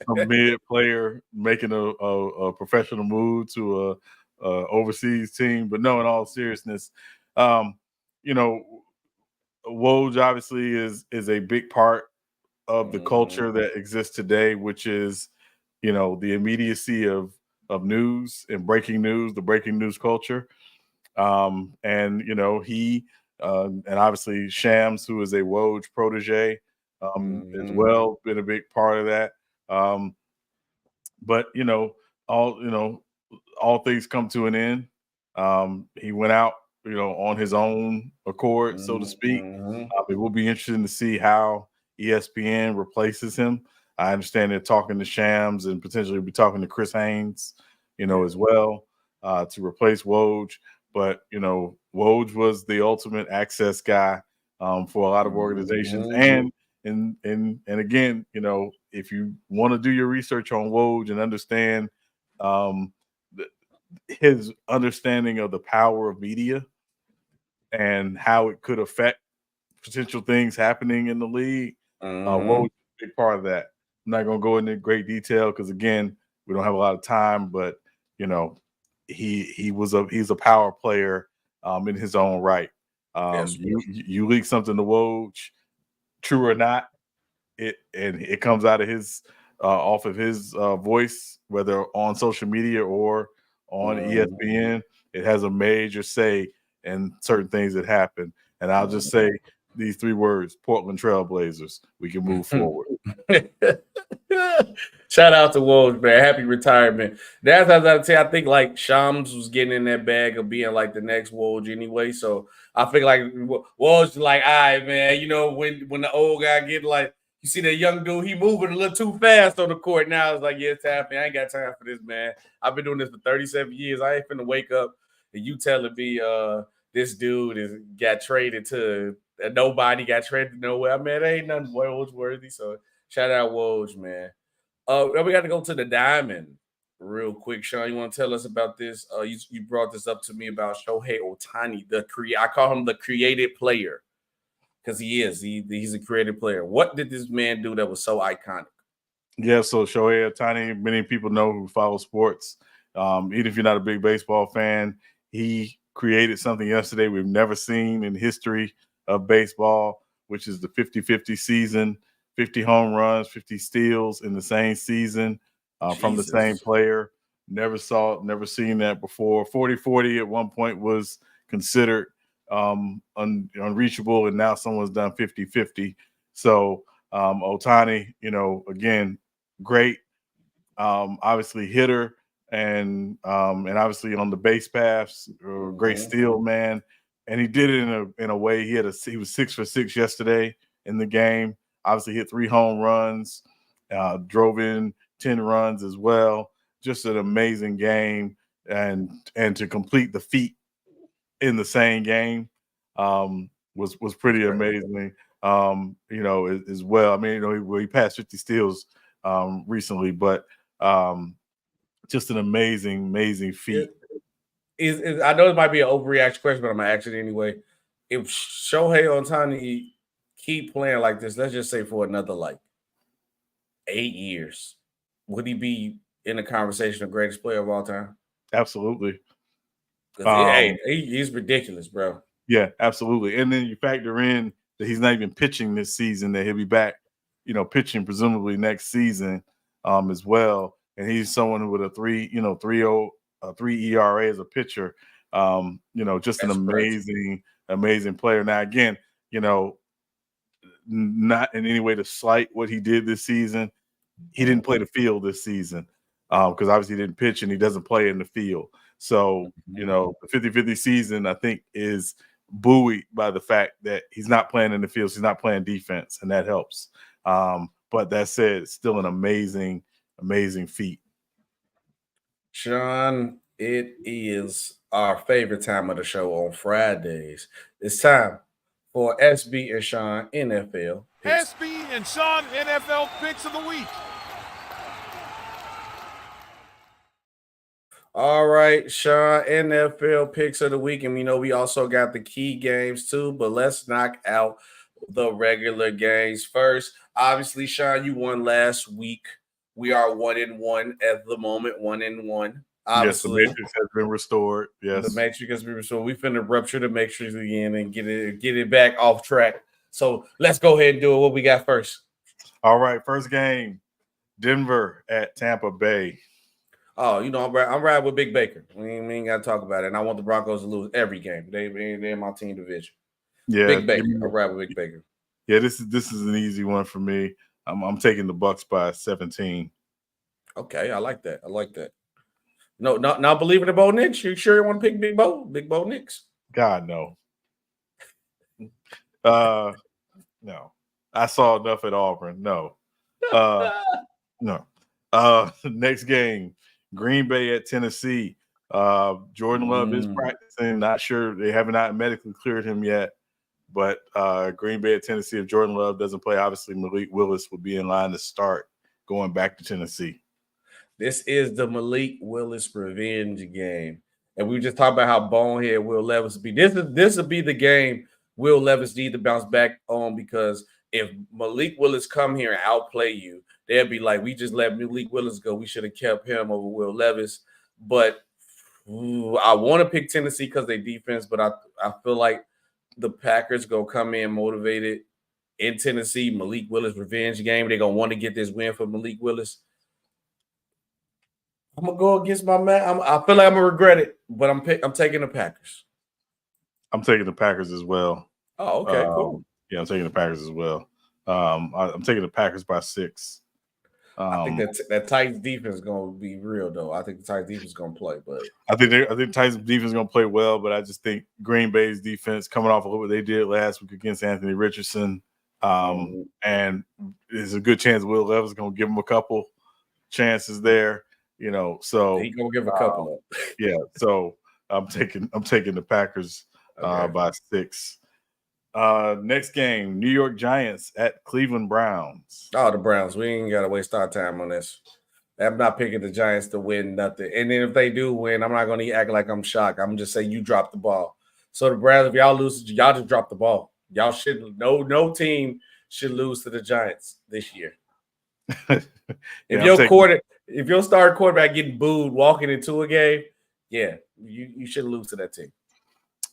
some mid player making a professional move to a overseas team. But no, in all seriousness, Woj obviously is a big part of the culture that exists today, which is, the immediacy of news and breaking news, the breaking news culture. And he and obviously Shams, who is a Woj protege, as well, been a big part of that. But all things come to an end. He went out, on his own accord, so to speak. It will be interesting to see how ESPN replaces him. I understand they're talking to Shams and potentially be talking to Chris Haynes, as well, to replace Woj. But, Woj was the ultimate access guy for a lot of organizations. And again, if you want to do your research on Woj and understand his understanding of the power of media and how it could affect potential things happening in the league, Woj is a big part of that. I'm not going to go into great detail because, again, we don't have a lot of time, but, he's a power player in his own right. You leak something to Woj, true or not, it comes out of his off of his voice, whether on social media or on ESPN. It has a major say in certain things that happen. And I'll just say these 3 words: Portland Trailblazers. We can move forward. Shout out to Woj, man. Happy retirement. That's what I was say. I think like Shams was getting in that bag of being like the next Woj anyway. So I think like Woj like, all right, man, when the old guy get like, you see that young dude, he moving a little too fast on the court now. It's like, yeah, it's happening. I ain't got time for this, man. I've been doing this for 37 years. I ain't finna wake up and you telling me this dude got traded to nobody, got traded to nowhere. I mean, it ain't nothing Woj worthy. So shout out Woj, man. We got to go to the Diamond real quick. Sean, you want to tell us about this? You brought this up to me about Shohei Ohtani, I call him the creative player because he is. He's a creative player. What did this man do that was so iconic? Yeah, so Shohei Ohtani, many people know who follow sports. Even if you're not a big baseball fan, he created something yesterday we've never seen in the history of baseball, which is the 50-50 season. 50 home runs, 50 steals in the same season from the same player. Never seen that before. 40-40 at one point was considered unreachable, and now someone's done 50-50. So Ohtani, again, great, obviously hitter, and obviously on the base paths, great steal, man. And he did it in a way. He was 6 for 6 yesterday in the game. Obviously hit 3 home runs, drove in 10 runs as well. Just an amazing game, and to complete the feat in the same game was pretty amazing. As well. I mean, he passed 50 steals recently, but just an amazing feat. I know it might be an overreaction question, but I'm gonna ask it anyway. If Shohei Ohtani keep playing like this, let's just say for another 8 years, would he be in the conversation of greatest player of all time? Absolutely. He's ridiculous, bro. Yeah, absolutely. And then you factor in that he's not even pitching this season, that he'll be back, pitching presumably next season as well. And he's someone with a 3 ERA as a pitcher. Just an amazing player. Now, again, not in any way to slight what he did this season. He didn't play the field this season because obviously he didn't pitch and he doesn't play in the field. So, the 50-50 season, I think, is buoyed by the fact that he's not playing in the field. So he's not playing defense, and that helps. But that said, it's still an amazing feat. Sean, it is our favorite time of the show on Fridays. It's time for SB and Sean NFL picks. SB and Sean NFL picks of the week. All right, Sean, NFL picks of the week. And we know we also got the key games too, but let's knock out the regular games first. Obviously, Sean, you won last week. We are 1-1 at the moment, 1-1. Obviously, yes, the Matrix has been restored. Yes, the Matrix has been restored. We finna rupture the Matrix again and get it back off track. So let's go ahead and do it. What we got first? All right, first game, Denver at Tampa Bay. Oh, I'm riding with Big Baker. We ain't got to talk about it. And I want the Broncos to lose every game. They're in my team division. Yeah, Big Baker. I ride with Big Baker. Yeah, this is an easy one for me. I'm taking the Bucs by 17. Okay, I like that. No, not believing in Bo Nix. You sure you want to pick Big Bo Nix? God, no. No. I saw enough at Auburn. No. No. Next game, Green Bay at Tennessee. Jordan Love is practicing. Not sure. They have not medically cleared him yet. But Green Bay at Tennessee, if Jordan Love doesn't play, obviously Malik Willis will be in line to start going back to Tennessee. This is the Malik Willis revenge game. And we just talked about how bonehead Will Levis will be. This will be the game Will Levis need to bounce back on, because if Malik Willis come here and outplay you, they'll be like, we just let Malik Willis go. We should have kept him over Will Levis. But I want to pick Tennessee because they defense, but I feel like the Packers going to come in motivated in Tennessee. Malik Willis revenge game. They're going to want to get this win for Malik Willis. I'm going to go against my man. I feel like I'm going to regret it, but I'm taking the Packers. I'm taking the Packers as well. Oh, okay, cool. Yeah, I'm taking the Packers as well. I'm taking the Packers by 6. I think that Titans defense is going to be real, though. I think the Titans defense is going to play, but I think Titans defense is going to play well, but I just think Green Bay's defense, coming off of what they did last week against Anthony Richardson, and there's a good chance Will Levis is going to give them a couple chances there. So he gonna give a couple up. Yeah, so I'm taking the Packers by 6. Next game, New York Giants at Cleveland Browns. Oh, the Browns. We ain't gotta waste our time on this. I'm not picking the Giants to win nothing. And then if they do win, I'm not gonna act like I'm shocked. I'm just saying you drop the ball. So the Browns, if y'all lose, y'all just drop the ball. Y'all shouldn't. No team should lose to the Giants this year. If your starting quarterback getting booed walking into a game, yeah, you should lose to that team.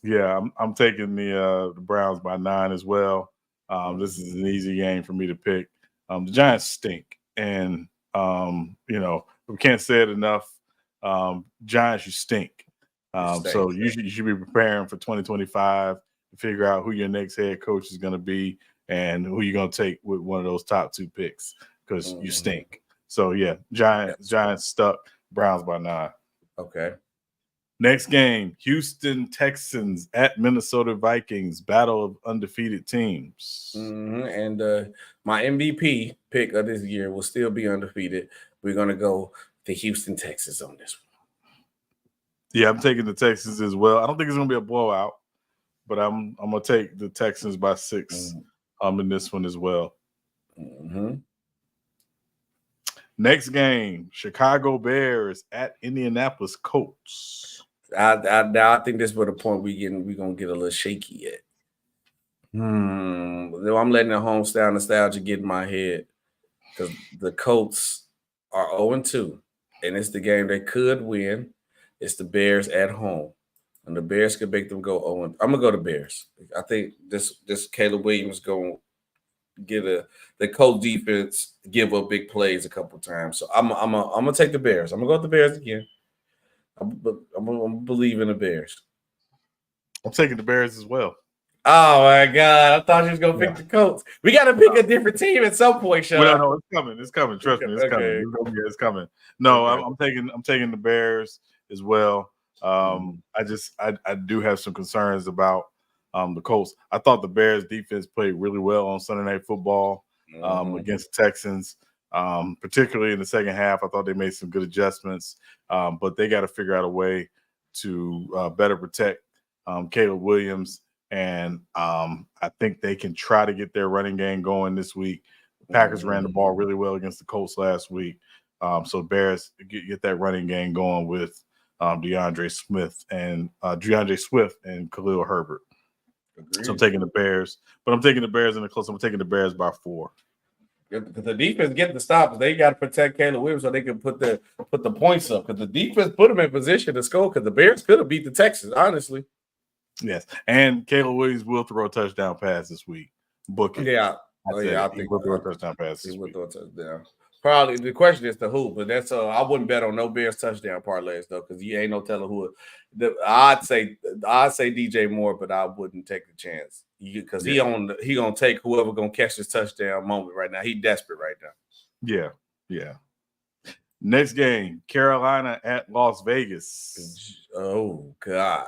Yeah, I'm taking the Browns by 9 as well. This is an easy game for me to pick. The Giants stink, and we can't say it enough. Giants, you stink. So you should be preparing for 2025 to figure out who your next head coach is going to be and who you're going to take with one of those top 2 picks, because you stink. So yeah, Giants stuck. Browns by 9. Okay. Next game, Houston Texans at Minnesota Vikings, battle of undefeated teams. And my MVP pick of this year will still be undefeated. We're going to go the Houston Texans on this one. Yeah, I'm taking the Texans as well. I don't think it's going to be a blowout, but I'm going to take the Texans by 6 in this one as well. Next game, Chicago Bears at Indianapolis Colts. I think this is where the point we're gonna get a little shaky at. I'm letting the homestyle nostalgia get in my head because the Colts are 0-2, and it's the game they could win. It's the Bears at home, and the Bears could make them go 0. I'm gonna go to Bears. I think this Caleb Williams gonna get the Colts defense give up big plays a couple times. So I'm gonna take the Bears. I'm gonna go with the Bears again. I'm gonna believe in the Bears. I'm taking the Bears as well. Oh my God! I thought you was gonna pick the Colts. We got to pick a different team at some point, Sean. Well, no, it's coming. It's coming. Trust me, it's coming. It's coming. No, okay. I'm taking the Bears as well. I do have some concerns about the Colts. I thought the Bears defense played really well on Sunday Night Football against the Texans, particularly in the second half. I thought they made some good adjustments, but they got to figure out a way to better protect Caleb Williams. And I think they can try to get their running game going this week. The Packers ran the ball really well against the Colts last week. So Bears get that running game going with DeAndre Swift and Khalil Herbert. Agreed. So I'm taking the Bears, but I'm taking the Bears in the close. I'm taking the Bears by 4. Because the defense getting the stops, they got to protect Caleb Williams so they can put the points up. Because the defense put them in position to score. Because the Bears could have beat the Texans, honestly. Yes, and Caleb Williams will throw a touchdown pass this week. Book it. Yeah, I think he will throw a touchdown pass. He will throw a touchdown. Probably the question is the who, but that's I wouldn't bet on no Bears touchdown parlays though, because you ain't no telling who. I'd say DJ Moore, but I wouldn't take the chance because he gonna take whoever gonna catch this touchdown moment right now. He desperate right now. Yeah. Next game, Carolina at Las Vegas. Oh God.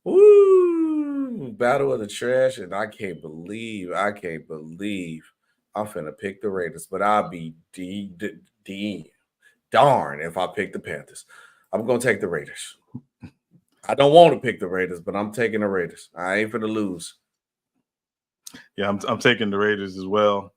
Woo! Battle of the trash, and I can't believe I'm finna pick the Raiders, but I'll be darn if I pick the Panthers. I'm gonna take the Raiders. I don't want to pick the Raiders, but I'm taking the Raiders. I ain't finna lose. Yeah, I'm taking the Raiders as well.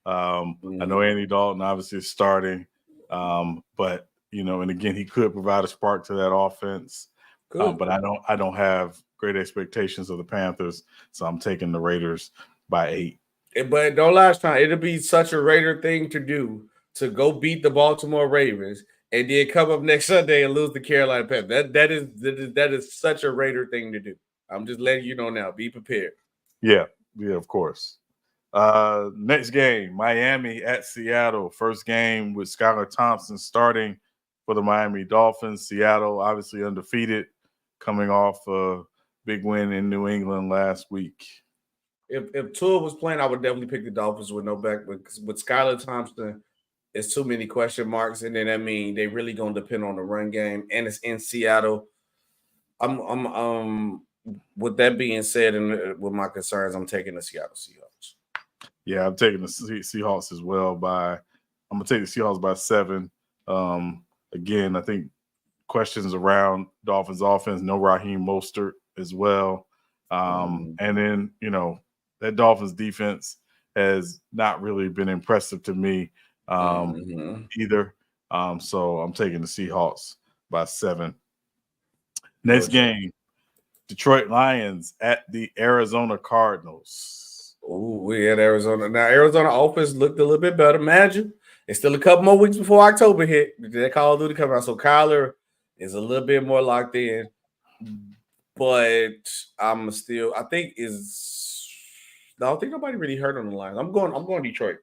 I know Andy Dalton obviously is starting, but and again, he could provide a spark to that offense. But I don't have great expectations of the Panthers, so I'm taking the Raiders by 8. But don't last time, it'll be such a Raider thing to do to go beat the Baltimore Ravens and then come up next Sunday and lose the Carolina Panthers. That is such a Raider thing to do. I'm just letting you know now. Be prepared. Yeah, of course. Next game, Miami at Seattle. First game with Skylar Thompson starting for the Miami Dolphins. Seattle obviously undefeated, coming off a big win in New England last week. If Tua was playing, I would definitely pick the Dolphins with no back. With Skylar Thompson, it's too many question marks, and then that means they really gonna depend on the run game, and it's in Seattle. I'm with that being said, and with my concerns, I'm taking the Seattle Seahawks. Yeah, I'm taking the Seahawks as well. I'm gonna take the Seahawks by 7. Again, I think questions around Dolphins offense, no Raheem Mostert as well. And then, that Dolphins defense has not really been impressive to me either. So I'm taking the Seahawks by 7. Next game, Detroit Lions at the Arizona Cardinals. Oh, we had Arizona. Now, Arizona offense looked a little bit better. Imagine it's still a couple more weeks before October hit. That Call of Duty coming out. So Kyler is a little bit more locked in. But I don't think nobody really hurt on the Lions. I'm going Detroit.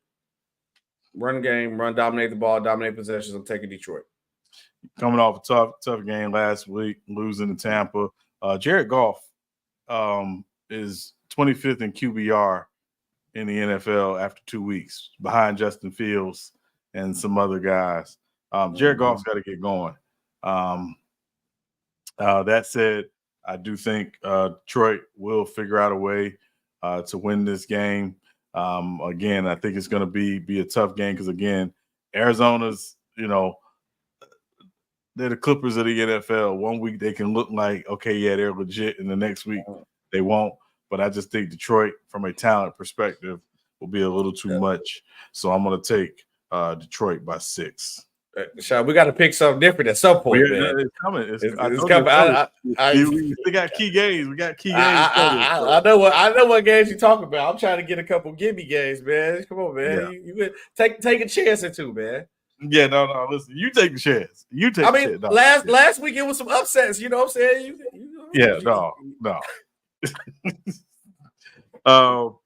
Run game, dominate the ball, dominate possessions. I'm taking Detroit. Coming off a tough game last week, losing to Tampa. Jared Goff is 25th in QBR in the NFL after 2 weeks, behind Justin Fields and some other guys. Jared Goff's got to get going. That said, I do think Detroit will figure out a way to win this game. Again, I think it's going to be a tough game because, again, Arizona's, they're the Clippers of the NFL. 1 week they can look like, okay, yeah, they're legit, and the next week they won't. But I just think Detroit, from a talent perspective, will be a little too much. So I'm going to take Detroit by 6. Sean, we got to pick something different at some point, man. It's coming. It's coming. We got key games. We got key games. I know what games you talking about. I'm trying to get a couple gimme games, man. Come on, man. Yeah. You take a chance or two, man. Yeah, no. Listen, you take the chance. You take. Last week it was some upsets. You know what I'm saying? No.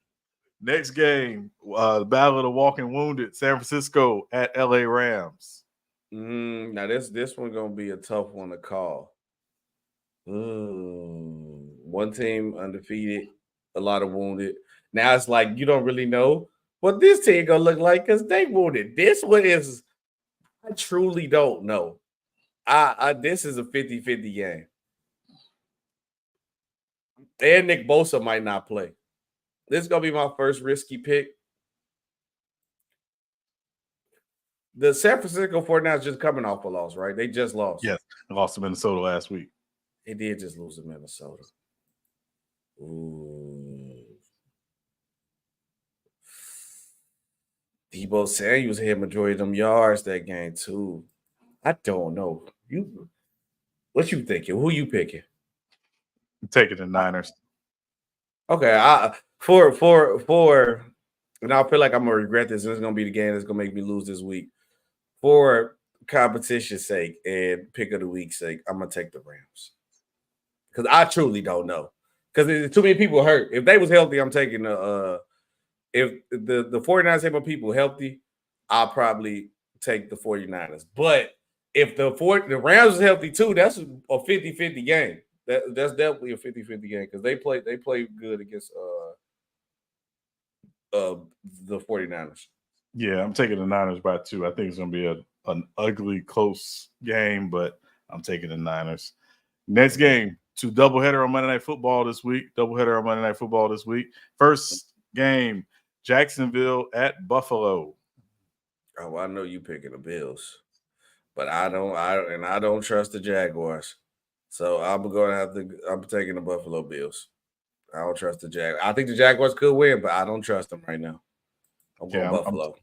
Next game, the Battle of the Walking Wounded, San Francisco at LA Rams. Now this one gonna be a tough one to call. One team undefeated, a lot of wounded. Now it's like you don't really know what this team gonna look like because they wounded. This one is, I truly don't know. This is a 50-50 game. And Nick Bosa might not play. This is gonna be my first risky pick. The San Francisco 49ers just coming off a loss, right? They just lost. Yes, they lost to Minnesota last week. They did just lose to Minnesota. Ooh. Deebo Samuels had majority of them yards that game too. I don't know. What you thinking? Who you picking? I'm taking the Niners. Okay, and I feel like I'm gonna regret this, and it's gonna be the game that's gonna make me lose this week. For competition's sake and pick of the week's sake, I'm gonna take the Rams because I truly don't know. Because there's too many people hurt. If they was healthy, I'm taking the. If the 49ers have my people healthy, I'll probably take the 49ers. But if the Rams is healthy too, that's a 50-50 game. That's definitely a 50-50 game because they play good against the 49ers. Yeah, I'm taking the Niners by 2. I think it's going to be an ugly, close game, but I'm taking the Niners. Next game, doubleheader on Monday Night Football this week. First game, Jacksonville at Buffalo. Oh, I know you picking the Bills, but I don't trust the Jaguars. So I'm taking the Buffalo Bills. I don't trust the Jaguars. I think the Jaguars could win, but I don't trust them right now. I'm going Buffalo.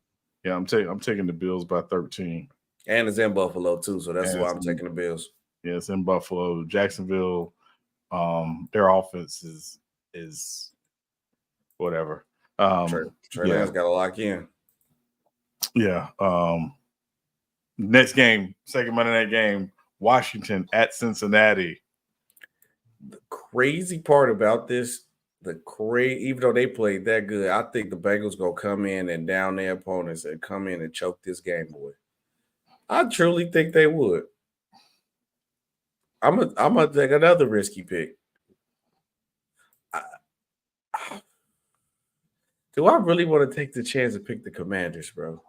I'm taking the Bills by 13. And it's in Buffalo too, so that's why I'm taking the Bills. Yeah, it's in Buffalo. Jacksonville, their offense is whatever. Trey Lance got to lock in. Yeah. Next game, second Monday night game, Washington at Cincinnati. The crazy part about this, even though they played that good, I think the Bengals gonna come in and down their opponents and come in and choke this game away. I truly think they would. I'm gonna take another risky pick. Do I really want to take the chance and pick the Commanders, bro?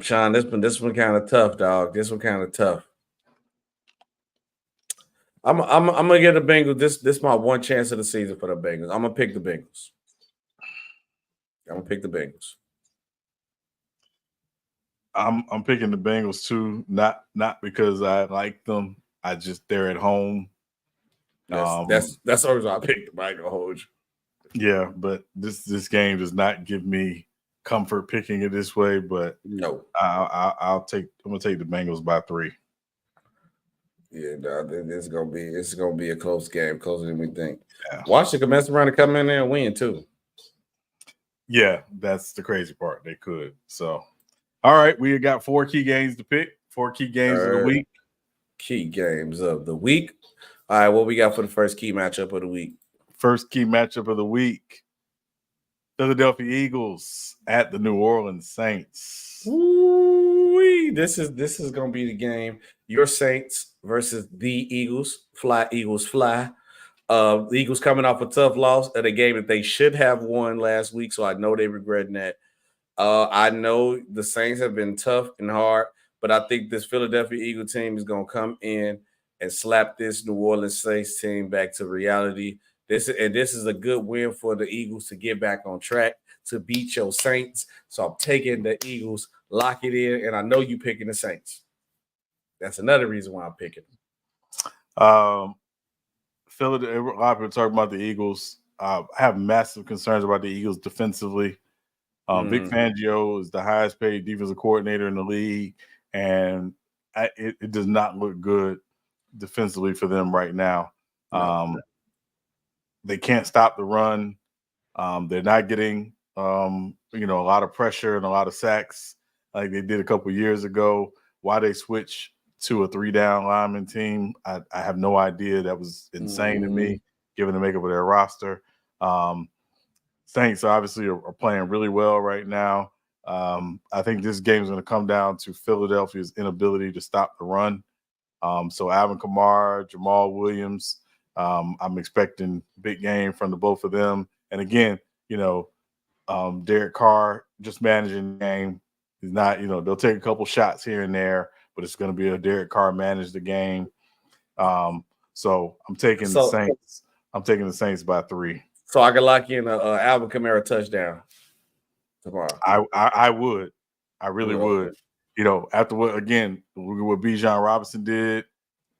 Sean, this one kind of tough, dog. This one kind of tough. I'm gonna get the Bengals. This is my one chance of the season for the Bengals. I'm gonna pick the Bengals. I'm picking the Bengals too, not because I like them. They're at home. That's the reason I picked them. I ain't gonna hold you. Yeah, but this game does not give me comfort picking it this way. But no, I'm gonna take the Bengals by 3. Yeah, it's gonna be a close game, closer than we think. Yeah. Washington can mess around and come in there and win too. Yeah, that's the crazy part. They could. So, all right, we got 4 key games to pick. 4 key games of the week. Key games of the week. All right, what we got for the first key matchup of the week? First key matchup of the week: Philadelphia Eagles at the New Orleans Saints. Ooh, this is gonna be the game. Your Saints versus the Eagles. Fly, Eagles, fly. The Eagles coming off a tough loss at a game that they should have won last week, so I know they're regretting that. I know the Saints have been tough and hard, but I think this Philadelphia Eagle team is going to come in and slap this New Orleans Saints team back to reality. This is a good win for the Eagles to get back on track to beat your Saints. So I'm taking the Eagles, lock it in, and I know you picking the Saints. That's another reason why I'm picking them. Philadelphia, a lot of people talking about the Eagles. I have massive concerns about the Eagles defensively. Vic Fangio is the highest paid defensive coordinator in the league, and it does not look good defensively for them right now. They can't stop the run. They're not getting a lot of pressure and a lot of sacks like they did a couple years ago. Why they switched to a 3-down lineman team, I have no idea. That was insane to me, given the makeup of their roster. Saints obviously are playing really well right now. I think this game is going to come down to Philadelphia's inability to stop the run. So Alvin Kamara, Jamal Williams, I'm expecting big game from the both of them. And again, Derek Carr just managing the game. He's not, they'll take a couple shots here and there, but it's going to be a Derek Carr manage the game. So I'm taking the Saints. I'm taking the Saints by 3. So I can lock in a Alvin Kamara touchdown tomorrow. I would. I really would. After what Bijan Robinson did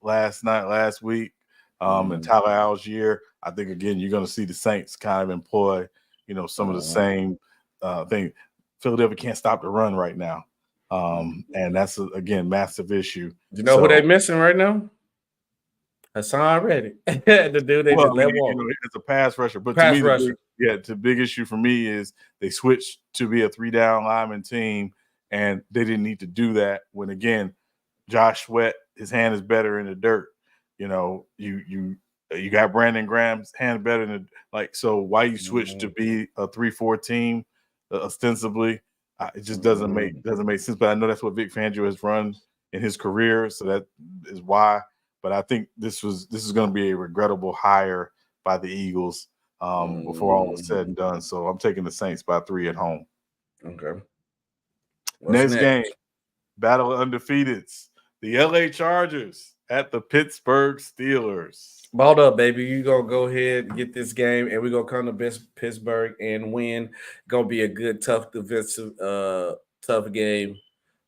last week, and Tyler Algier, I think again you're going to see the Saints kind of employ, some of the same thing. Philadelphia can't stop the run right now, and that's again massive issue. You know who they missing right now? Hassan Reddick, the dude they just let walk. It's a pass rusher, but pass to me, rusher. The big issue for me is they switched to be a 3-down lineman team, and they didn't need to do that. When again, Josh Sweat, his hand is better in the dirt. You got Brandon Graham's hand better in so why you switch to be a 3-4 team ostensibly? It just doesn't make sense. But I know that's what Vic Fangio has run in his career, so that is why. But I think this is going to be a regrettable hire by the Eagles before all is said and done. So I'm taking the Saints by 3 at home. Okay. Next game, Battle of Undefeateds. The LA Chargers at the Pittsburgh Steelers. Balled up, baby. You're going to go ahead and get this game, and we're going to come to Pittsburgh and win. Going to be a good, tough defensive, tough game.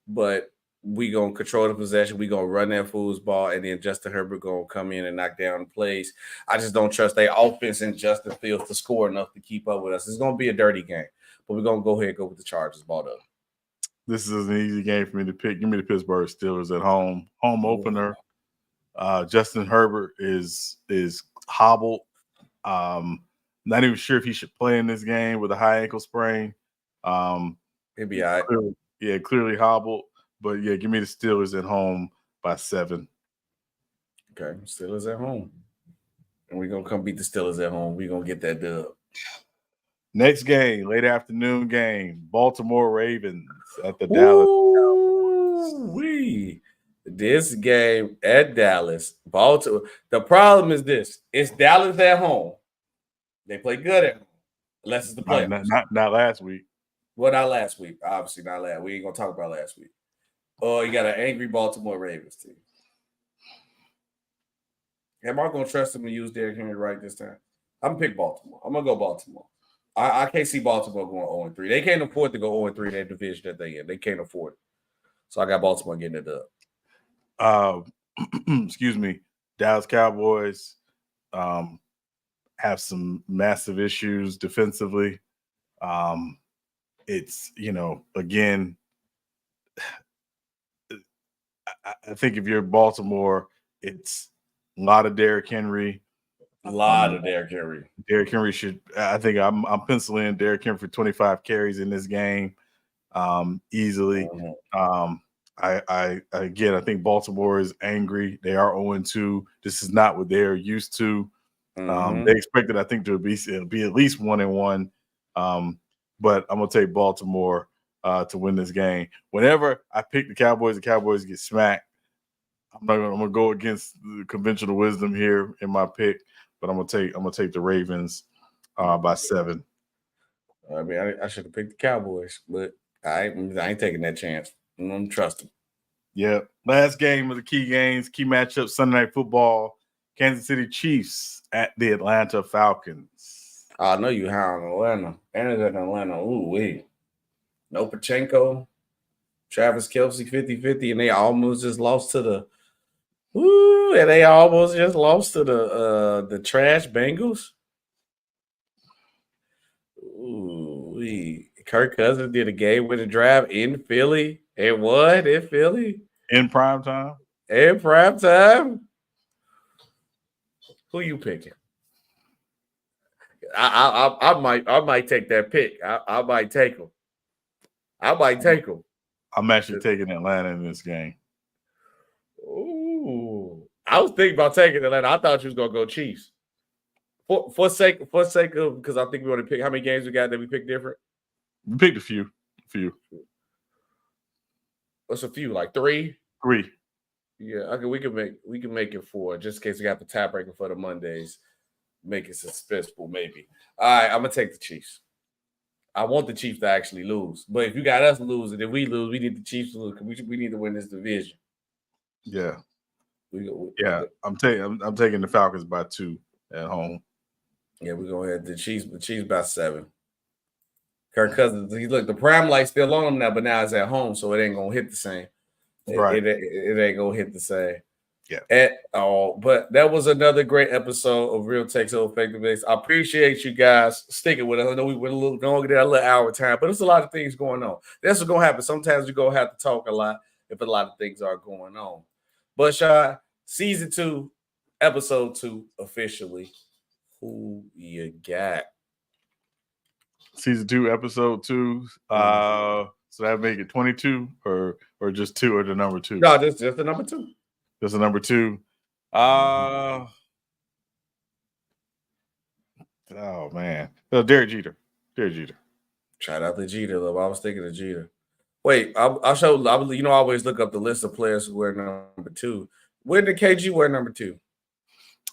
But we going to control the possession. We going to run that fool's ball, and then Justin Herbert going to come in and knock down plays. I just don't trust their offense and Justin Fields to score enough to keep up with us. It's going to be a dirty game, but we're going to go ahead and go with the Chargers. Balled up. This is an easy game for me to pick. Give me the Pittsburgh Steelers at home. Home opener. Justin Herbert is hobbled. Not even sure if he should play in this game with a high ankle sprain. He'll be all right. Clearly hobbled. But, give me the Steelers at home by 7. Okay, Steelers at home. And we're going to come beat the Steelers at home. We're going to get that dub. Next game, late afternoon game, Baltimore Ravens at the Dallas Cowboys. This game at Dallas, Baltimore. The problem is this. It's Dallas at home. They play good at home. Unless it's the playoffs. Not last week. Well, not last week. Obviously, not last. We ain't going to talk about last week. Oh, you got an angry Baltimore Ravens team. Am I going to trust them to use Derrick Henry right this time? I'm going to pick Baltimore. I'm going to go Baltimore. I can't see Baltimore going 0-3. They can't afford to go 0-3 in that division that they in. They can't afford it. So I got Baltimore getting it up. Excuse me. Dallas Cowboys have some massive issues defensively. It's, again, I think if you're Baltimore, it's a lot of Derrick Henry. A lot of Derrick Henry. Derrick Henry should. I think I'm penciling Derrick Henry for 25 carries in this game, easily. I think Baltimore is angry. They are 0-2. This is not what they're used to. They expected, I think, to be at least 1-1. But I'm gonna take Baltimore to win this game. Whenever I pick the Cowboys get smacked. I'm gonna go against the conventional wisdom here in my pick. but I'm gonna take the Ravens by 7. I mean, I should have picked the Cowboys, but I ain't taking that chance. I'm trusting. Yeah. Last game of the key games, key matchup, Sunday Night Football. Kansas City Chiefs at the Atlanta Falcons. I know you high on Atlanta. And it's in Atlanta. Ooh, wait. No Pachenko, Travis Kelce 50-50, and they almost just lost to the the trash Bengals. Ooh, Kirk Cousins did a game with a drive in Philly and won in Philly. In prime time? In prime time. Who you picking? I might take that pick. I might take him. I'm actually taking Atlanta in this game. Ooh, I was thinking about taking Atlanta. I thought you was gonna go Chiefs. For sake of, because I think we want to pick how many games we got that we picked different. We picked a few. What's a few? Like 3? 3. Yeah, okay. We can make it 4 just in case we got the tiebreaker for the Mondays. Make it suspenseful, maybe. All right, I'm gonna take the Chiefs. I want the Chiefs to actually lose, but if you got us losing, if we lose, we need the Chiefs to lose because we need to win this division. Yeah, I'm taking the Falcons by 2 at home. Yeah, we're gonna have the Chiefs by 7. Kirk Cousins, the prime light's still on him now, but now it's at home, so it ain't gonna hit the same. Right, it ain't gonna hit the same. Yeah, at all. But that was another great episode of Real Takes Over Fake Debates. I appreciate you guys sticking with us. I know we went a little longer than a little hour time, but there's a lot of things going on. That's what's gonna happen. Sometimes you're gonna have to talk a lot if a lot of things are going on. But Sean, season 2, episode 2, officially. Who you got? Season 2, episode 2. So that make it 22 or just 2 or the number 2? No, just the number 2. Just the number 2. Oh man. Derek Jeter. Shout out to Jeter, love. I was thinking of Jeter. Wait, I'll show. I always look up the list of players who wear number 2. Where did KG wear number 2?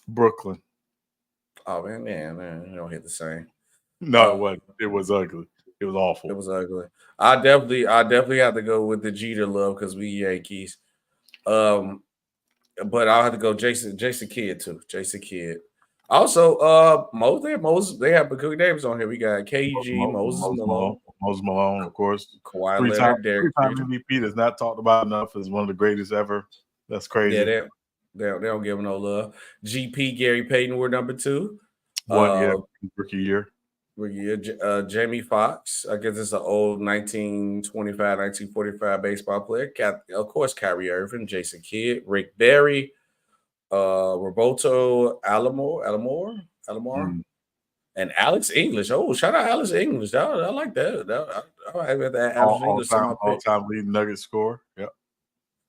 Brooklyn. Oh man, you don't hit the same. No, it wasn't. It was ugly. It was awful. It was ugly. I definitely have to go with the Jeter love because we Yankees. But I'll have to go Jason Kidd too. Jason Kidd. Also, Moses. They have good names on here. We got KG, Moses Malone, of course. Kawhi Leonard, Derek Jeter. MVP that's not talked about enough is one of the greatest ever. That's crazy. Yeah, they don't give him no love. GP Gary Payton were number 2. Rookie year. Jamie Foxx. I guess it's an old 1925, 1945 baseball player. Of course, Kyrie Irving, Jason Kidd, Rick Barry, Roberto Alomar, and Alex English. Oh, shout out Alex English. I like that. I have that Alex English all-time leading Nugget score. Yep.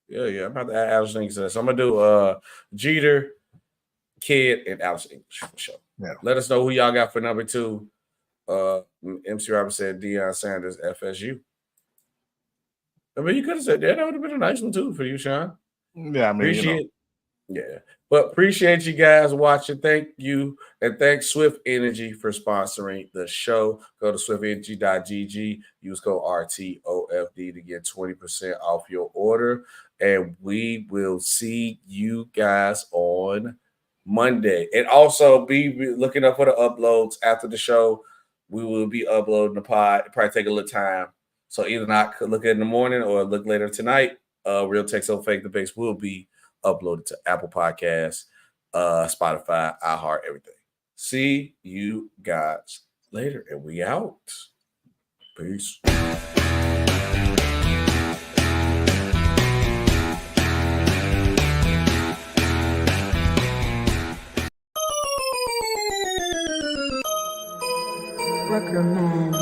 Yeah. I'm about to add Alex English. So I'm gonna do Jeter, Kidd, and Alex English for sure. Yeah. Let us know who y'all got for number 2. MC Robert said Deion Sanders, FSU. I mean, you could have said that. That would have been a nice one too for you, Sean. Yeah, I mean, Yeah. But appreciate you guys watching. Thank you. And thanks Swift Energy for sponsoring the show. Go to swiftenergy.gg. Use code RTOFD to get 20% off your order. And we will see you guys on Monday. And also be looking up for the uploads after the show. We will be uploading the pod. It'll probably take a little time. So either not look at it in the morning or look later tonight. Real Takes Over Fake Debates will be uploaded to Apple Podcasts, Spotify, iHeart, everything. See you guys later, and we out. Peace. Rucker Man.